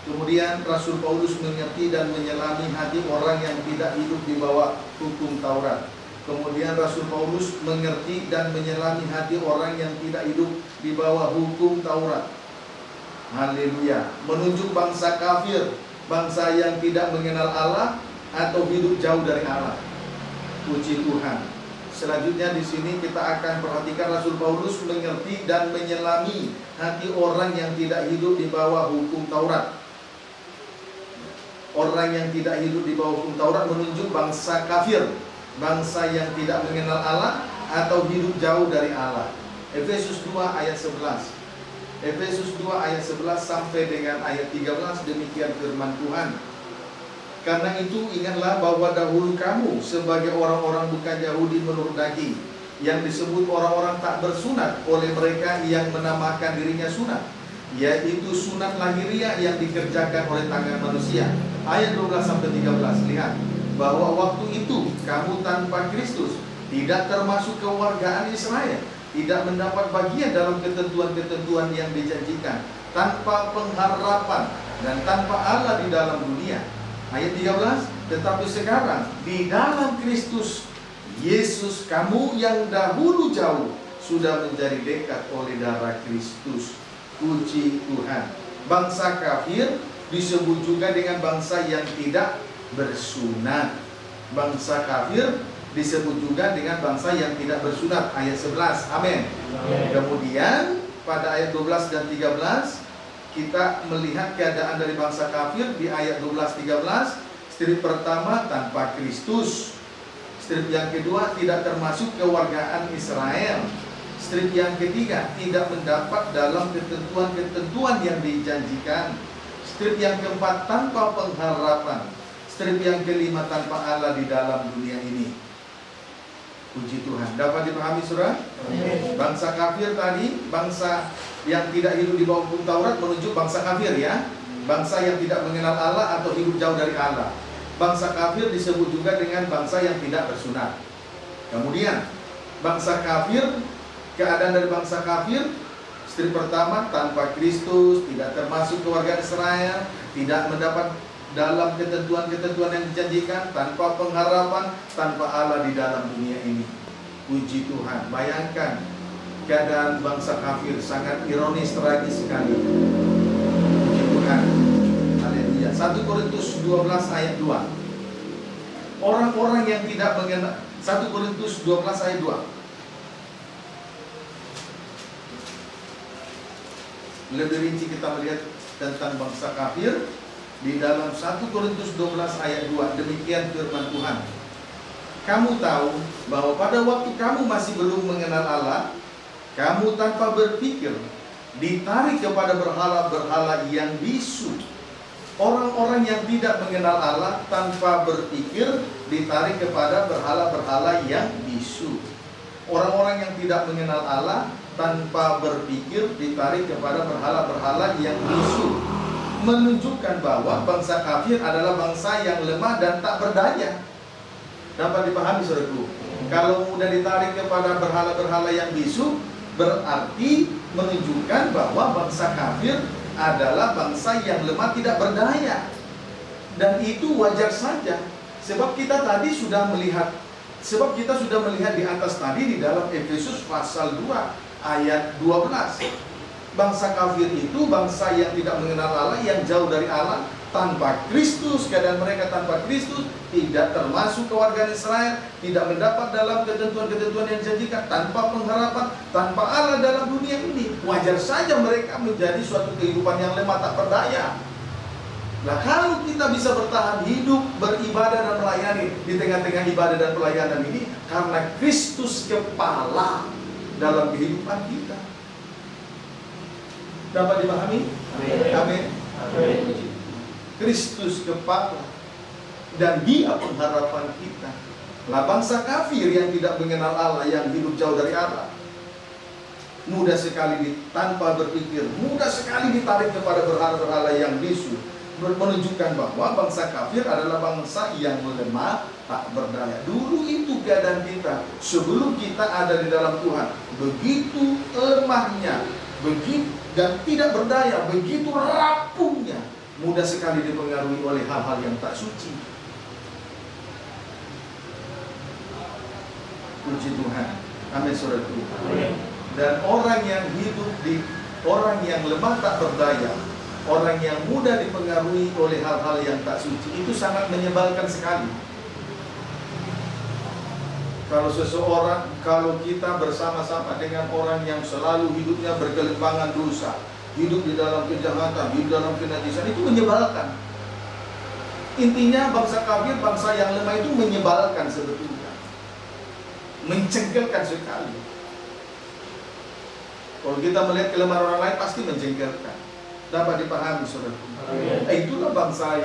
Kemudian Rasul Paulus mengerti dan menyelami hati orang yang tidak hidup di bawah hukum Taurat. Kemudian Rasul Paulus mengerti dan menyelami hati orang yang tidak hidup di bawah hukum Taurat. Haleluya. Menunjuk bangsa kafir, bangsa yang tidak mengenal Allah atau hidup jauh dari Allah. Puji Tuhan. Selanjutnya di sini kita akan perhatikan Rasul Paulus mengerti dan menyelami hati orang yang tidak hidup di bawah hukum Taurat. Orang yang tidak hidup di bawah hukum Taurat menunjuk bangsa kafir, bangsa yang tidak mengenal Allah atau hidup jauh dari Allah. Efesus 2 ayat 11. Efesus 2 ayat 11 sampai dengan ayat 13, demikian firman Tuhan. Karena itu ingatlah bahwa dahulu kamu sebagai orang-orang bukan Yahudi menurut daging, yang disebut orang-orang tak bersunat oleh mereka yang menamakan dirinya sunat, yaitu sunat lahiriah yang dikerjakan oleh tangan manusia. Ayat 12-13, lihat bahwa waktu itu kamu tanpa Kristus, tidak termasuk kewargaan Israel, tidak mendapat bagian dalam ketentuan-ketentuan yang dijanjikan, tanpa pengharapan dan tanpa Allah di dalam dunia. Ayat 13, tetapi sekarang di dalam Kristus Yesus, kamu yang dahulu jauh sudah menjadi dekat oleh darah Kristus. Puji Tuhan. Bangsa kafir disebut juga dengan bangsa yang tidak bersunat. Bangsa kafir disebut juga dengan bangsa yang tidak bersunat. Ayat 11, amin. Kemudian pada ayat 12 dan 13 kita melihat keadaan dari bangsa kafir di ayat 12-13. Strip pertama, tanpa Kristus. Strip yang kedua, tidak termasuk kewargaan Israel. Strip yang ketiga, tidak mendapat dalam ketentuan-ketentuan yang dijanjikan. Strip yang keempat, tanpa pengharapan. Strip yang kelima, tanpa Allah di dalam dunia ini. Puji Tuhan. Dapat dipahami saudara? Bangsa kafir tadi, bangsa yang tidak hidup di bawah hukum Taurat menuju bangsa kafir ya. Bangsa yang tidak mengenal Allah atau hidup jauh dari Allah. Bangsa kafir disebut juga dengan bangsa yang tidak bersunat. Kemudian bangsa kafir, keadaan dari bangsa kafir, strip pertama, tanpa Kristus, tidak termasuk keluarga Israel, tidak mendapat dalam ketentuan-ketentuan yang dijanjikan, tanpa pengharapan, tanpa Allah di dalam dunia ini. Puji Tuhan. Bayangkan keadaan bangsa kafir, sangat ironis, tragis sekali. Puji Tuhan. Haleluya. 1 Korintus 12 ayat 2. Orang-orang yang tidak mengenal, 1 Korintus 12 ayat 2. Lebih rinci kita melihat tentang bangsa kafir di dalam 1 Korintus 12 ayat 2. Demikian firman Tuhan. Kamu tahu bahwa pada waktu kamu masih belum mengenal Allah, kamu tanpa berpikir ditarik kepada berhala-berhala yang bisu. Orang-orang yang tidak mengenal Allah tanpa berpikir ditarik kepada berhala-berhala yang bisu. Orang-orang yang tidak mengenal Allah tanpa berpikir ditarik kepada berhala-berhala yang bisu, menunjukkan bahwa bangsa kafir adalah bangsa yang lemah dan tak berdaya. Dapat dipahami saudaraku? Kalau mudah ditarik kepada berhala-berhala yang bisu, berarti menunjukkan bahwa bangsa kafir adalah bangsa yang lemah, tidak berdaya. Dan itu wajar saja, sebab kita tadi sudah melihat, di atas tadi di dalam Efesus pasal 2 ayat 12. Bangsa kafir itu bangsa yang tidak mengenal Allah, yang jauh dari Allah, tanpa Kristus. Keadaan mereka tanpa Kristus, tidak termasuk keluarga Israel, tidak mendapat dalam ketentuan-ketentuan yang dijanjikan, tanpa pengharapan, tanpa Allah dalam dunia ini. Wajar saja mereka menjadi suatu kehidupan yang lemah, tak berdaya. Nah, kalau kita bisa bertahan hidup, beribadah dan melayani di tengah-tengah ibadah dan pelayanan ini, karena Kristus kepala dalam kehidupan kita. Dapat dipahami? Amin. Kristus kepala dan Dia pengharapan kita. Nah, bangsa kafir yang tidak mengenal Allah, yang hidup jauh dari Allah, mudah sekali tanpa berpikir, mudah sekali ditarik kepada berhala-berhala yang bisu, menunjukkan bahwa bangsa kafir adalah bangsa yang lemah, tak berdaya. Dulu itu keadaan kita sebelum kita ada di dalam Tuhan, begitu lemahnya, begitu dan tidak berdaya, begitu rapuhnya, mudah sekali dipengaruhi oleh hal-hal yang tak suci. Puji Tuhan. Amin saudaraku. Dan orang yang lemah tak berdaya, orang yang mudah dipengaruhi oleh hal-hal yang tak suci, itu sangat menyebalkan sekali. Kalau kita bersama-sama dengan orang yang selalu hidupnya bergelimpangan dosa, hidup di dalam kejahatan, hidup dalam kenajisan, itu menyebalkan. Intinya bangsa kafir, bangsa yang lemah itu menyebalkan sebetulnya, mencengkelkan sekali. Kalau kita melihat kelemahan orang lain, pasti mencengkelkan. Dapat dipahami saudaraku. Itulah bangsa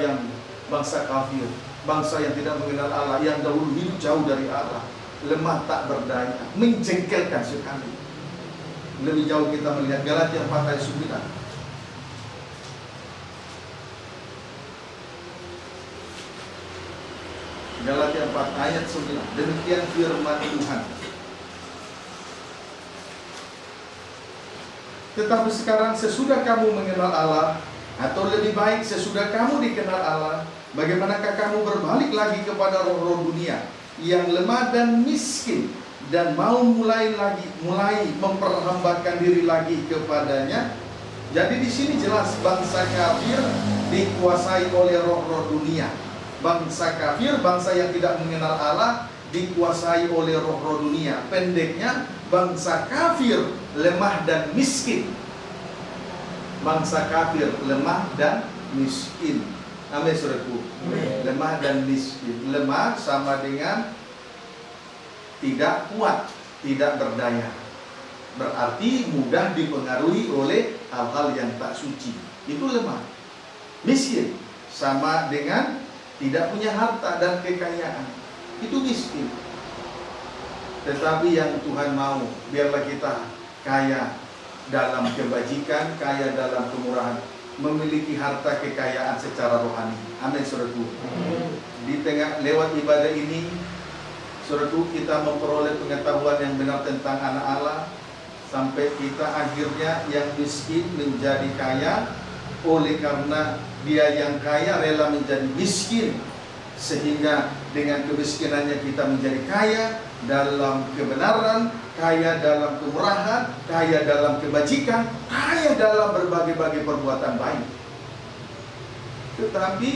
kafir, bangsa yang tidak mengenal Allah, yang dahulu hidup jauh dari Allah, lemah tak berdaya, menjengkelkan sekali. Lebih jauh kita melihat Galatia 4 ayat 9. Galatia 4 ayat 9. Demikian firman Tuhan. Tetapi sekarang sesudah kamu mengenal Allah, atau lebih baik sesudah kamu dikenal Allah, bagaimanakah kamu berbalik lagi kepada roh-roh dunia yang lemah dan miskin, dan mau mulai memperhambakan diri lagi kepadanya? Jadi di sini jelas bangsa kafir dikuasai oleh roh-roh dunia. Bangsa kafir, bangsa yang tidak mengenal Allah, dikuasai oleh roh-roh dunia. Pendeknya, bangsa kafir lemah dan miskin. Bangsa kafir lemah dan miskin. Amin saudaraku. Lemah dan miskin. Lemah sama dengan tidak kuat, tidak berdaya. Berarti mudah dipengaruhi oleh hal-hal yang tak suci. Itu lemah. Miskin sama dengan tidak punya harta dan kekayaan. Itu miskin. Tetapi yang Tuhan mau, biarlah kita kaya dalam kebajikan, kaya dalam kemurahan, memiliki harta kekayaan secara rohani. Amin, saudaraku. Di tengah lewat ibadah ini, saudaraku, kita memperoleh pengetahuan yang benar tentang anak Allah, sampai kita akhirnya yang miskin menjadi kaya oleh karena dia yang kaya rela menjadi miskin, sehingga dengan kemiskinannya kita menjadi kaya dalam kebenaran, kaya dalam kemurahan, kaya dalam kebajikan, kaya dalam berbagai-bagai perbuatan baik. Tetapi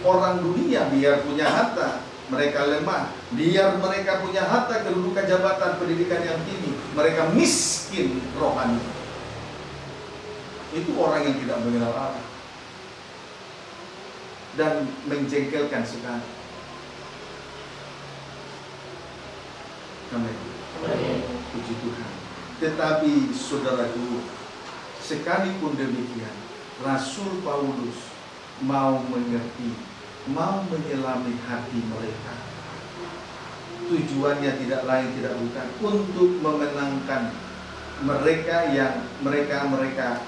orang dunia biar punya harta, mereka lemah. Biar mereka punya harta, kedudukan, jabatan, pendidikan yang tinggi, mereka miskin rohani. Itu orang yang tidak mengenal Allah dan menjengkelkan sekali. Amin. Puji Tuhan. Tetapi saudaraku, sekalipun demikian, Rasul Paulus mau mengerti, mau menyelami hati mereka. Tujuannya tidak lain tidak bukan untuk memenangkan mereka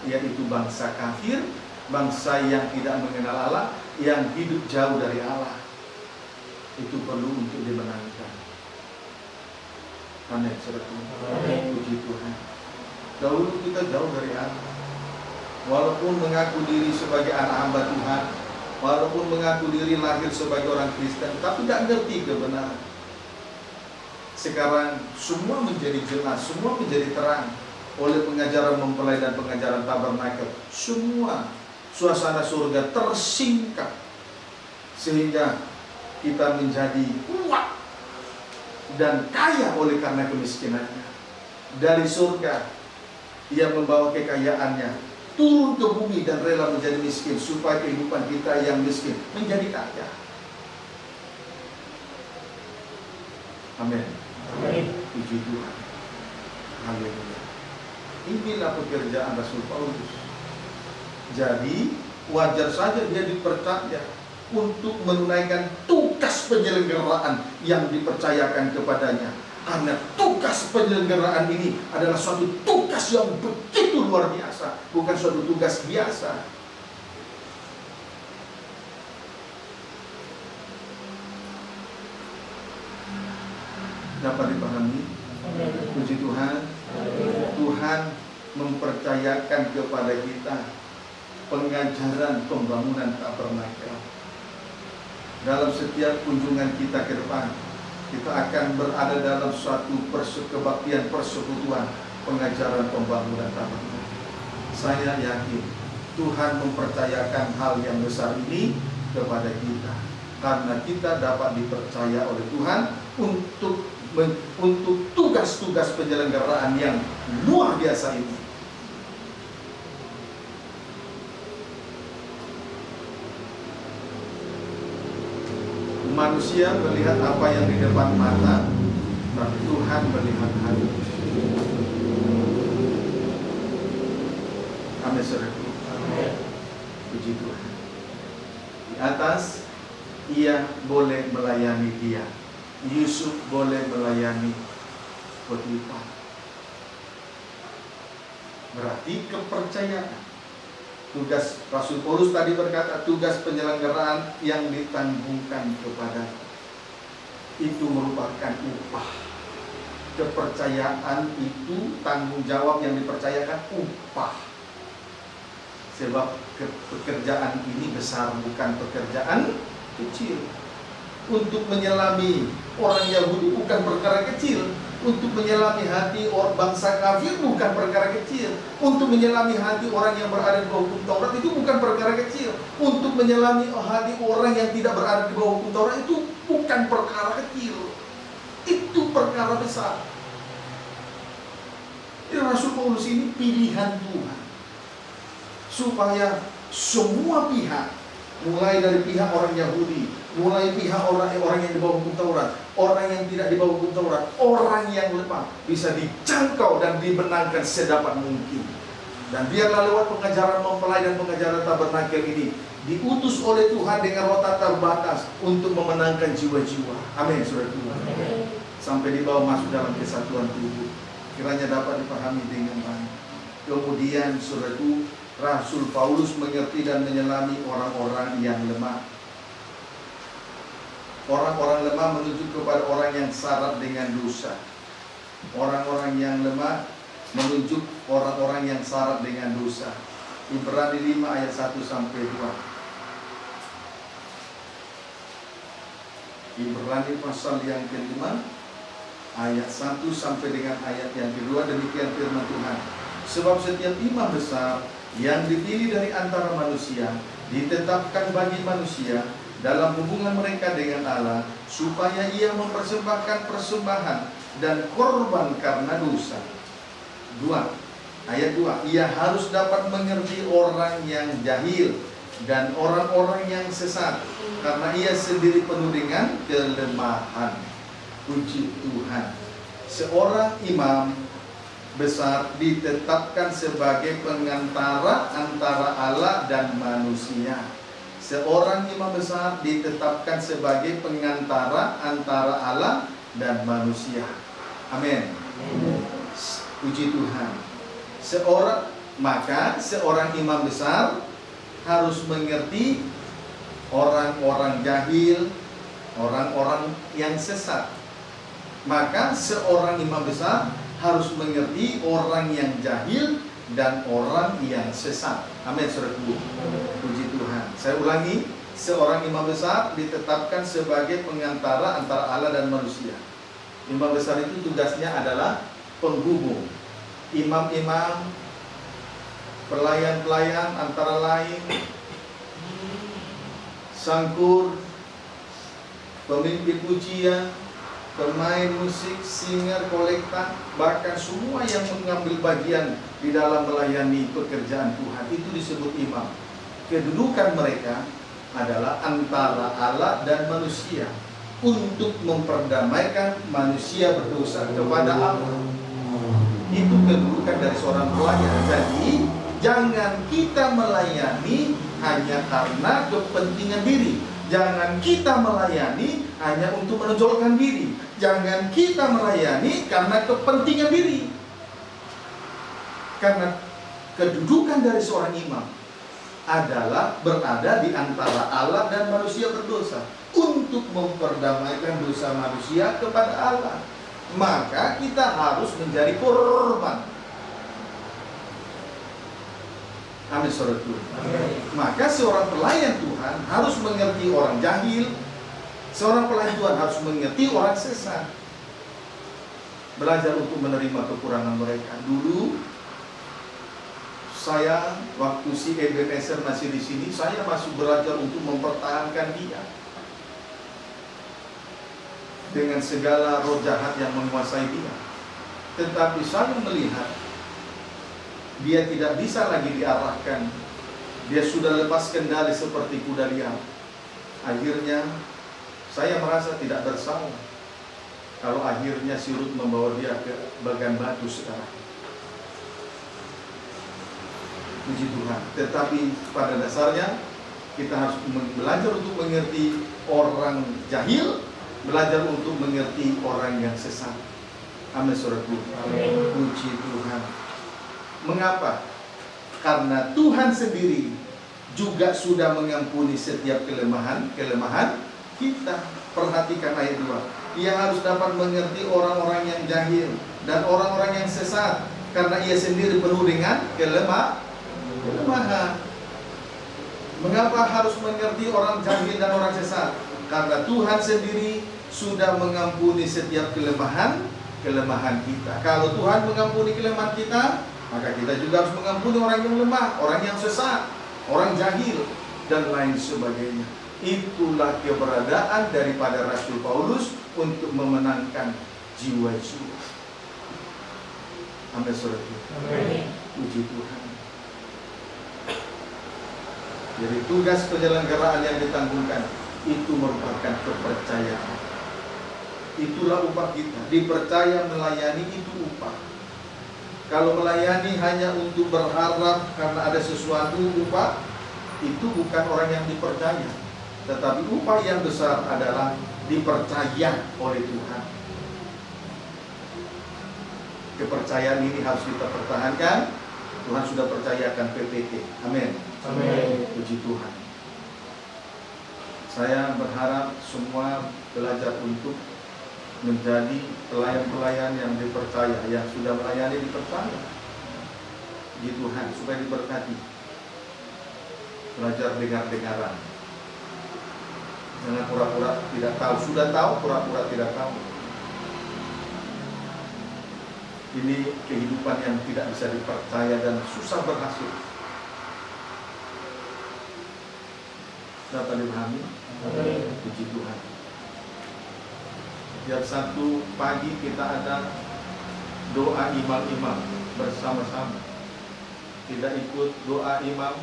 yaitu bangsa kafir, bangsa yang tidak mengenal Allah, yang hidup jauh dari Allah. Itu perlu untuk dimenangkan. Amin, saudaraku. Puji Tuhan. Dahulu kita jauh dari Allah. Walaupun mengaku diri sebagai anak hamba Tuhan, walaupun mengaku diri lahir sebagai orang Kristen, tapi tidak ngerti kebenaran. Sekarang semua menjadi jelas, semua menjadi terang oleh pengajaran mempelai dan pengajaran tabernakel. Semua suasana surga tersingkap sehingga kita menjadi kuat dan kaya oleh karena kemiskinannya. Dari surga ia membawa kekayaannya turun ke bumi dan rela menjadi miskin supaya kehidupan kita yang miskin menjadi kaya. Amin. Puji Tuhan. Haleluya. Inilah pekerjaan Rasul Paulus. Jadi wajar saja dia dipercaya untuk menunaikan tugas penyelenggaraan yang dipercayakan kepadanya. Karena tugas penyelenggaraan ini adalah suatu tugas yang begitu luar biasa, bukan suatu tugas biasa. Dapat dipahami? Puji Tuhan. Tuhan mempercayakan kepada kita pengajaran pembangunan tabernakel. Dalam setiap kunjungan kita ke depan, kita akan berada dalam suatu kebaktian persekutuan pengajaran pembangunan tabernakel. Saya yakin Tuhan mempercayakan hal yang besar ini kepada kita, karena kita dapat dipercaya oleh Tuhan untuk tugas-tugas penyelenggaraan yang luar biasa ini. Manusia melihat apa yang di depan mata, tapi Tuhan melihat hati. Amin, saudaraku. Puji Tuhan. Di atas ia boleh melayani dia. Yusuf boleh melayani Potifar. Berarti kepercayaan. Tugas Rasul Paulus tadi berkata tugas penyelenggaraan yang ditanggungkan kepada itu merupakan upah. Kepercayaan itu tanggung jawab yang dipercayakan upah. Sebab pekerjaan ini besar, bukan pekerjaan kecil. Untuk menyelami orang Yahudi bukan perkara kecil. Untuk menyelami hati orang bangsa kafir bukan perkara kecil. Untuk menyelami hati orang yang berada di bawah hukum Taurat itu bukan perkara kecil. Untuk menyelami hati orang yang tidak berada di bawah hukum Taurat itu bukan perkara kecil. Itu perkara besar. Rasul Paulus ini pilihan Tuhan supaya semua pihak, mulai dari pihak orang Yahudi, mulai pihak orang yang di bawah hukum Taurat, orang yang tidak di bawah hukum Taurat, orang yang lemah bisa dijangkau dan dibenarkan sedapat mungkin. Dan biarlah lewat pengajaran mempelai dan pengajaran tabernakel ini diutus oleh Tuhan dengan rotan terbatas untuk memenangkan jiwa-jiwa. Amin, saudara Tuhan. Sampai dibawa masuk dalam kesatuan tubuh, kiranya dapat dipahami dengan baik. Kemudian saudaraku, Rasul Paulus mengerti dan menyelami orang-orang yang lemah. Orang-orang lemah menunjuk kepada orang yang syarat dengan dosa. Orang-orang yang lemah menunjuk orang-orang yang syarat dengan dosa. Ibrani 5 ayat 1 sampai 2. Ibrani pasal yang kelima ayat 1 sampai dengan ayat yang kedua. Demikian firman Tuhan. Sebab setiap imam besar yang dipilih dari antara manusia ditetapkan bagi manusia dalam hubungan mereka dengan Allah, supaya ia mempersembahkan persembahan dan korban karena dosa. 2. Ayat 2. Ia harus dapat mengerti orang yang jahil dan orang-orang yang sesat, karena ia sendiri penuh dengan kelemahan. Puji Tuhan. Seorang imam besar ditetapkan sebagai pengantara antara Allah dan manusia. Seorang imam besar ditetapkan sebagai pengantara antara Allah dan manusia. Amin. Puji Tuhan. Maka seorang imam besar harus mengerti orang-orang jahil, orang-orang yang sesat. Maka seorang imam besar harus mengerti orang yang jahil dan orang yang sesat. Amin, saudaraku. Puji Tuhan. Saya ulangi, seorang imam besar ditetapkan sebagai pengantara antara Allah dan manusia. Imam besar itu tugasnya adalah penghubung. Imam-imam, pelayan-pelayan antara lain, sangkur, pemimpin pujian, pemain musik, singer, kolektan, bahkan semua yang mengambil bagian di dalam melayani pekerjaan Tuhan, itu disebut imam. Kedudukan mereka adalah antara Allah dan manusia untuk memperdamaikan manusia berdosa kepada Allah. Itu kedudukan dari seorang pelayan. Jadi jangan kita melayani hanya karena kepentingan diri. Jangan kita melayani hanya untuk menonjolkan diri. Jangan kita melayani karena kepentingan diri. Karena kedudukan dari seorang imam adalah berada di antara Allah dan manusia berdosa untuk memperdamaikan dosa manusia kepada Allah. Maka kita harus menjadi korban. Amin, saudara Tuhan. Maka seorang pelayan Tuhan harus mengerti orang jahil. Seorang pelayan Tuhan harus mengerti orang sesat. Belajar untuk menerima kekurangan mereka. Dulu saya, waktu si Ebenezer masih di sini, saya masih belajar untuk mempertahankan dia dengan segala roh jahat yang menguasai dia. Tetapi saya melihat dia tidak bisa lagi diarahkan. Dia sudah lepas kendali seperti kuda liar. Akhirnya saya merasa tidak bersalah kalau akhirnya si Rut membawa dia ke bagan batu sekarang. Puji Tuhan. Tetapi pada dasarnya kita harus belajar untuk mengerti orang jahil, belajar untuk mengerti orang yang sesat. Amin, saudaraku. Puji Tuhan. Mengapa? Karena Tuhan sendiri juga sudah mengampuni setiap kelemahan kita. Perhatikan ayat 2. Ia harus dapat mengerti orang-orang yang jahil dan orang-orang yang sesat, karena ia sendiri penuh dengan kelemahan. Mengapa harus mengerti orang jahil dan orang sesat? Karena Tuhan sendiri sudah mengampuni setiap kelemahan kita. Kalau Tuhan mengampuni kelemahan kita, maka kita juga harus mengampuni orang yang lemah, orang yang sesat, orang jahil, dan lain sebagainya. Itulah keberadaan daripada Rasul Paulus untuk memenangkan jiwa-jiwa. Amin, saudara. Puji Tuhan. Jadi tugas penyelenggaraan yang ditanggungkan itu merupakan kepercayaan. Itulah upah kita. Dipercaya melayani itu upah. Kalau melayani hanya untuk berharap karena ada sesuatu upah, itu bukan orang yang dipercaya. Tetapi upah yang besar adalah dipercaya oleh Tuhan. Kepercayaan ini harus kita pertahankan. Tuhan sudah percayakan PPT. Amin. Amin. Puji Tuhan. Saya berharap semua belajar untuk menjadi pelayan-pelayan yang dipercaya, yang sudah melayani dipercaya di Tuhan, supaya diberkati. Belajar dengar-dengaran. Jangan pura-pura tidak tahu. Sudah tahu, pura-pura tidak tahu. Ini kehidupan yang tidak bisa dipercaya dan susah berhasil. Dapat dipahami? Puji Tuhan. Tiap Sabtu pagi kita ada doa imam-imam bersama-sama. Tidak ikut doa imam,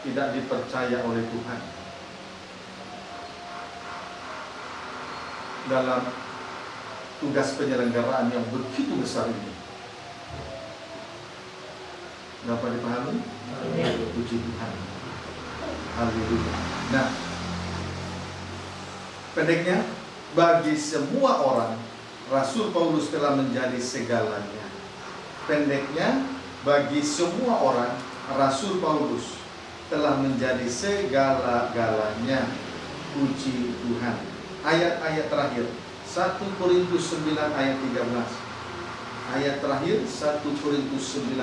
tidak dipercaya oleh Tuhan. Dalam tugas penyelenggaraan yang begitu besar ini. Dapat dipahami? Puji Tuhan. Haleluya. Nah, pendeknya, bagi semua orang, Rasul Paulus telah menjadi segalanya. Pendeknya, bagi semua orang, Rasul Paulus telah menjadi segala-galanya. Puji Tuhan. Ayat-ayat terakhir, 1 Korintus 9 ayat 13. Ayat terakhir 1 Korintus 9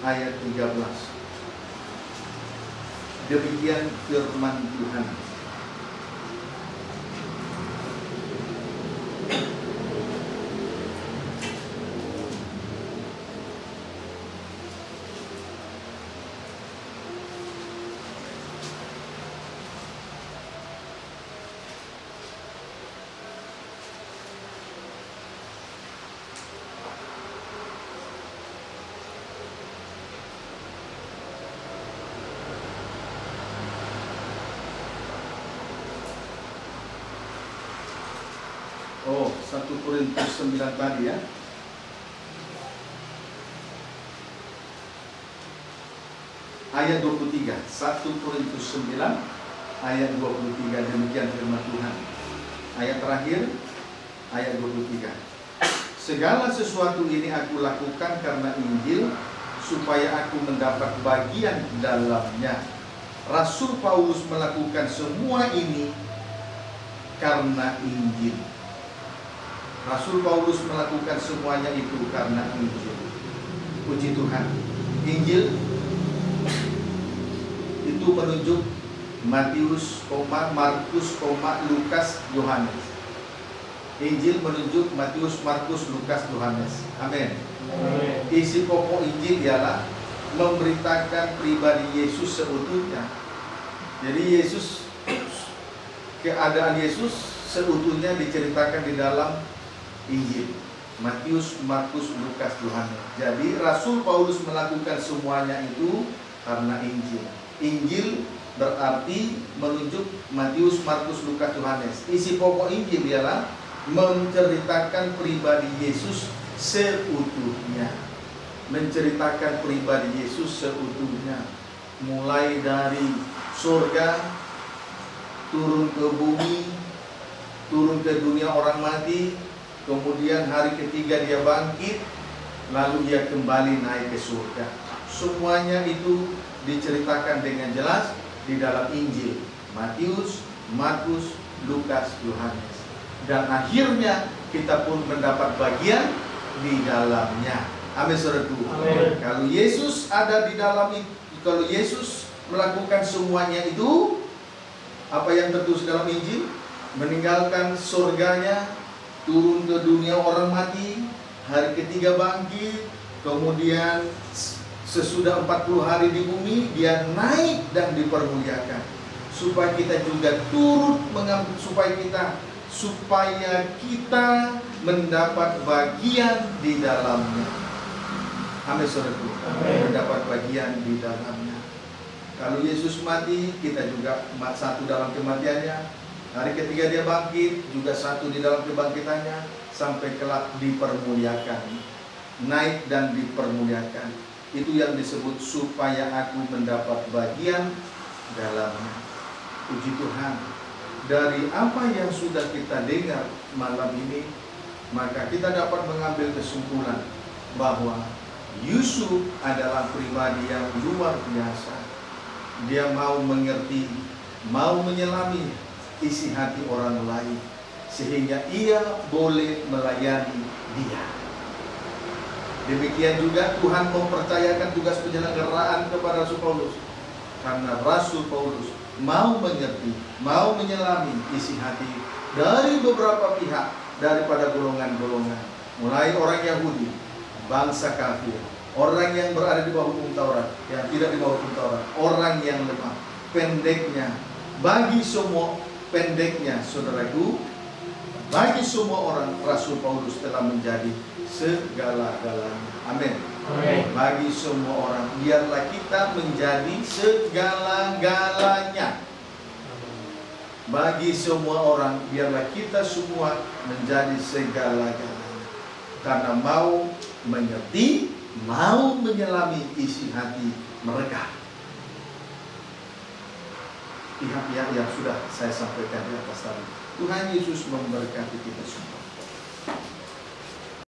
ayat 13. Demikian firman Tuhan. Oh, 1 Korintus 9 tadi ya. Ayat 23. 1 Korintus 9 ayat 23. Demikian firman Tuhan. Ayat terakhir ayat 23. Segala sesuatu ini aku lakukan karena Injil, supaya aku mendapat bagian dalamnya. Rasul Paulus melakukan semua ini karena Injil. Rasul Paulus melakukan semuanya itu karena Injil. Puji Tuhan. Injil itu menunjuk Matius, Markus, Lukas, Yohanes. Injil menunjuk Matius, Markus, Lukas, Yohanes. Amin. Isi pokok Injil ialah memberitakan pribadi Yesus seutuhnya. Jadi Yesus, keadaan Yesus seutuhnya diceritakan di dalam Injil. Matius, Markus, Lukas, Yohanes. Jadi Rasul Paulus melakukan semuanya itu karena Injil. Injil berarti menunjuk Matius, Markus, Lukas, Yohanes. Isi pokok Injil ialah menceritakan pribadi Yesus seutuhnya. Menceritakan pribadi Yesus seutuhnya. Mulai dari surga, turun ke bumi, turun ke dunia orang mati, kemudian hari ketiga dia bangkit, lalu dia kembali naik ke surga. Semuanya itu diceritakan dengan jelas di dalam Injil. Matius, Markus, Lukas, Yohanes. Dan akhirnya kita pun mendapat bagian di dalamnya. Amin, saudaraku. Amin. Kalau Yesus ada di dalam itu, kalau Yesus melakukan semuanya itu, apa yang tertulis dalam Injil? Meninggalkan surganya, turun ke dunia orang mati, hari ketiga bangkit, kemudian sesudah 40 hari di bumi dia naik dan dipermuliakan, supaya kita juga turut mengambil, supaya kita mendapat bagian di dalamnya. Amin, saudaraku. Mendapat bagian di dalamnya. Kalau Yesus mati, kita juga satu dalam kematiannya. Hari ketiga dia bangkit, juga satu di dalam kebangkitannya, sampai kelak dipermuliakan, naik dan dipermuliakan. Itu yang disebut supaya aku mendapat bagian dalamnya. Puji Tuhan. Dari apa yang sudah kita dengar malam ini, maka kita dapat mengambil kesimpulan bahwa Yusuf adalah pribadi yang luar biasa. Dia mau mengerti, mau menyelami isi hati orang lain, sehingga ia boleh melayani dia. Demikian juga Tuhan mempercayakan tugas penyelenggaraan kepada Rasul Paulus, karena Rasul Paulus mau mengerti, mau menyelami isi hati dari beberapa pihak, daripada golongan-golongan, mulai orang Yahudi, bangsa kafir, orang yang berada di bawah hukum Taurat, yang tidak di bawah hukum Taurat, orang yang lemah, pendeknya, bagi semua pendeknya, saudaraku, bagi semua orang Rasul Paulus telah menjadi segala-galanya. Amin. Bagi semua orang, biarlah kita menjadi segala-galanya. Bagi semua orang, biarlah kita semua menjadi segala-galanya, karena mau mengerti, mau menyelami isi hati mereka. Pihak-pihak yang sudah saya sampaikan di atas tadi. Tuhan Yesus memberkati kita semua.